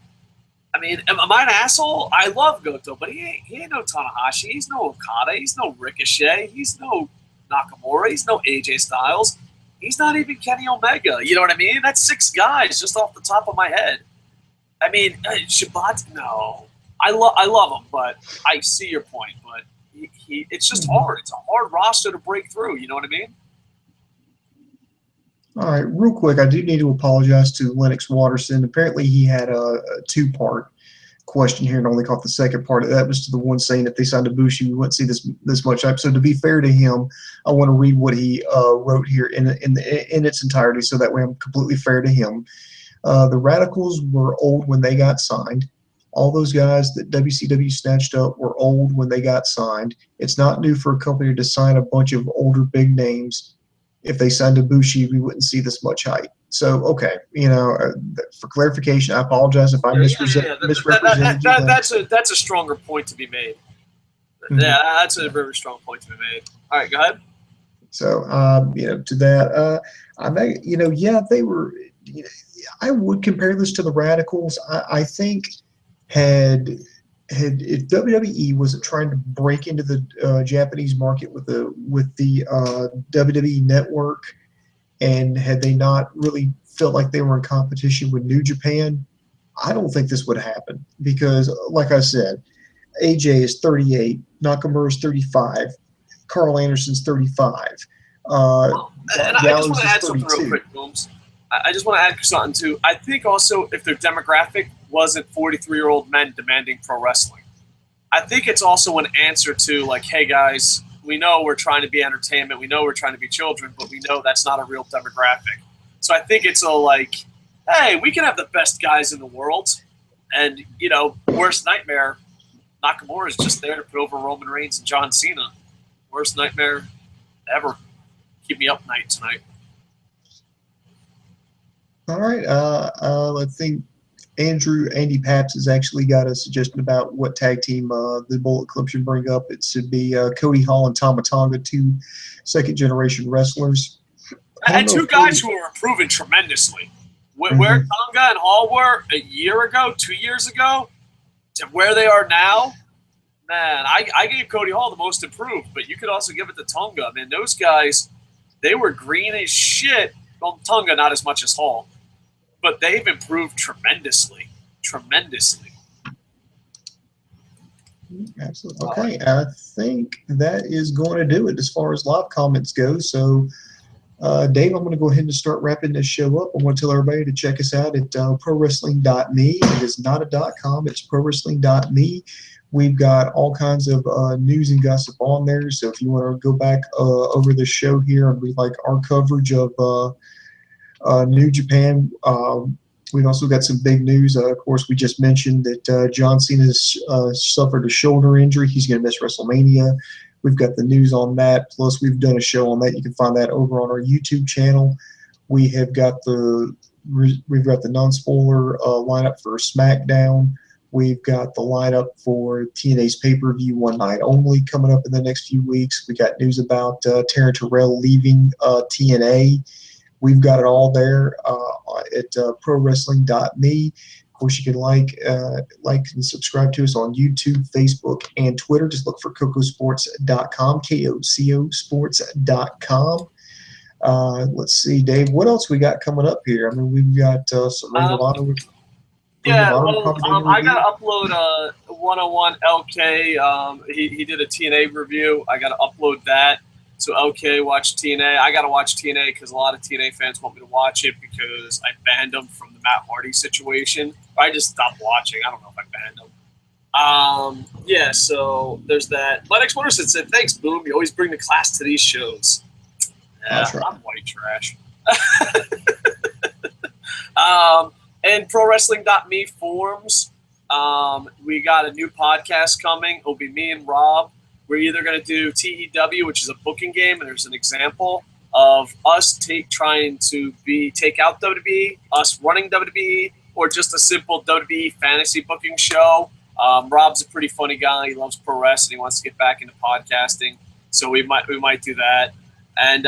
am I an asshole? I love Goto, but he ain't no Tanahashi. He's no Okada. He's no Ricochet. He's no Nakamura. He's no AJ Styles. He's not even Kenny Omega. You know what I mean? That's 6 guys just off the top of my head. I mean, Shibata, no. I love him, but I see your point. But it's just hard. It's a hard roster to break through. You know what I mean? All right, real quick, I do need to apologize to Lennox Watterson. Apparently, he had a 2-part question here and only caught the second part. That was to the one saying if they signed Ibushi, we wouldn't see this much hype. So to be fair to him, I want to read what he wrote here in its entirety, so that way I'm completely fair to him. The Radicals were old when they got signed. All those guys that WCW snatched up were old when they got signed. It's not new for a company to sign a bunch of older big names. If they signed Ibushi, we wouldn't see this much hype. So, okay, for clarification, I apologize if I misrepresented you. That's a stronger point to be made. Mm-hmm. Yeah, that's a very strong point to be made. All right, go ahead. So, to that, they were. I would compare this to the Radicals. I think if WWE wasn't trying to break into the Japanese market with the WWE network, and had they not really felt like they were in competition with New Japan, I don't think this would happen. Because, like I said, AJ is 38, Nakamura is 35. Carl Anderson's 35. And I just want to add something 32. real quick, Booms. I just want to add something too. I think also if their demographic wasn't 43-year-old men demanding pro wrestling, I think it's also an answer to like, hey guys, we know we're trying to be entertainment, we know we're trying to be children, but we know that's not a real demographic. So I think it's a like, hey, we can have the best guys in the world, and worst nightmare, Nakamura is just there to put over Roman Reigns and John Cena. Worst nightmare ever. Keep me up night tonight. All right. I think Andy Paps has actually got a suggestion about what tag team the Bullet Club should bring up. It should be Cody Hall and Tama Tonga, two second-generation wrestlers. And two guys who are improving tremendously. Where Tonga and Hall were a year ago, 2 years ago, to where they are now, man, I gave Cody Hall the most improved, but you could also give it to Tonga. Man, those guys, they were green as shit. Well, Tonga not as much as Hall, but they've improved tremendously. Tremendously. Absolutely. Okay, I think that is going to do it as far as live comments go. So, Dave, I'm going to go ahead and start wrapping this show up. I want to tell everybody to check us out at prowrestling.me. It is not a .com. It's prowrestling.me. We've got all kinds of news and gossip on there. So if you want to go back over the show here and read like our coverage of New Japan, we've also got some big news. Of course, we just mentioned that John Cena suffered a shoulder injury. He's going to miss WrestleMania. We've got the news on that. Plus, we've done a show on that. You can find that over on our YouTube channel. We have got the non-spoiler lineup for SmackDown. We've got the lineup for TNA's pay-per-view One Night Only coming up in the next few weeks. We got news about Taryn Terrell leaving TNA. We've got it all there at prowrestling.me. Of course, you can like and subscribe to us on YouTube, Facebook, and Twitter. Just look for KocoSports.com, KocoSports.com. Let's see, Dave, what else we got coming up here? I mean, we've got some Ring of Honor. Yeah, well, I got to upload 101 LK. He did a TNA review. I got to upload that. So LK watched TNA. I got to watch TNA because a lot of TNA fans want me to watch it because I banned them from the Matt Hardy situation. I just stopped watching. I don't know if I banned them. Yeah, so there's that. My next one said, thanks, Boom. You always bring the class to these shows. Yeah, right. I'm white trash. And prowrestling.me forums. We got a new podcast coming. It'll be me and Rob. We're either going to do TEW, which is a booking game, and there's an example of us trying to take out WWE, us running WWE, or just a simple WWE fantasy booking show. Rob's a pretty funny guy. He loves pro wrestling. He wants to get back into podcasting, so we might do that. And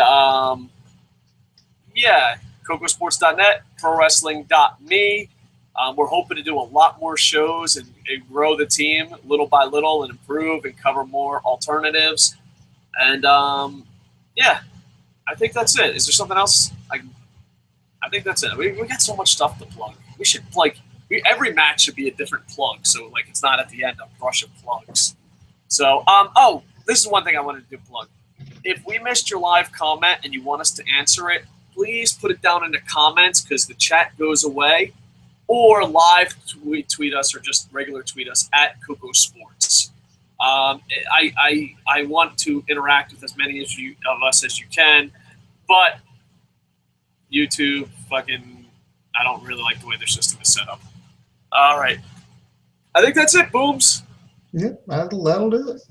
yeah, KocoSports.net, prowrestling.me. We're hoping to do a lot more shows and grow the team little by little and improve and cover more alternatives. And, yeah, I think that's it. Is there something else? I think that's it. We got so much stuff to plug. We should, every match should be a different plug, so, it's not at the end a brush of plugs. So, this is one thing I wanted to plug. If we missed your live comment and you want us to answer it, please put it down in the comments because the chat goes away. Or live tweet us, or just regular tweet us at KocoSports. I want to interact with as many of us as you can, but YouTube, I don't really like the way their system is set up. All right, I think that's it, Booms. Yeah, that'll do it.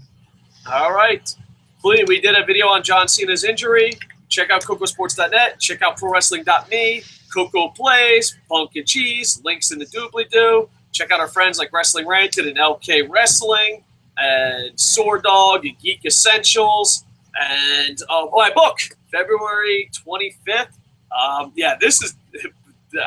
All right, please. We did a video on John Cena's injury. Check out KocoSports.net. Check out ProWrestling.me. Coco Plays, Pumpkin Cheese, links in the doobly-doo. Check out our friends like Wrestling Ranted and LK Wrestling, and Sword Dog and Geek Essentials, and my book, February 25th. Yeah, this is,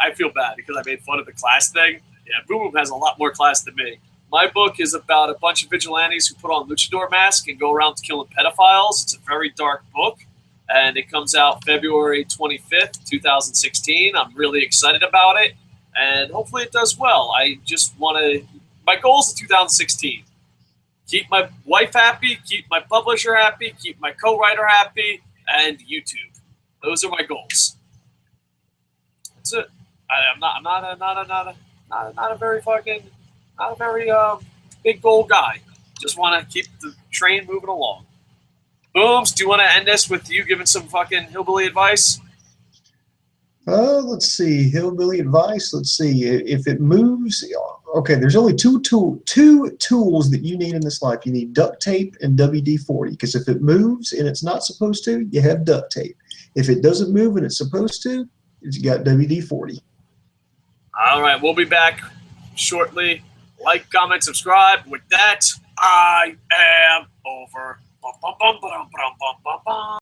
I feel bad because I made fun of the class thing. Yeah, Boom Boom has a lot more class than me. My book is about a bunch of vigilantes who put on luchador masks and go around killing pedophiles. It's a very dark book. And it comes out February 25th, 2016. I'm really excited about it, and hopefully it does well. I just want to – my goal is 2016. keep my wife happy, keep my publisher happy, keep my co-writer happy, and YouTube. Those are my goals. That's it. I'm not a very big goal guy. Just want to keep the train moving along. Booms, do you want to end this with you giving some fucking hillbilly advice? Let's see. Hillbilly advice. Let's see. If it moves, okay, there's only two tools that you need in this life. You need duct tape and WD-40, because if it moves and it's not supposed to, you have duct tape. If it doesn't move and it's supposed to, you got WD-40. All right, we'll be back shortly. Like, comment, subscribe. With that, I am over. Bum, bum, bum, ba-dum, ba-dum, bum, bum, bum.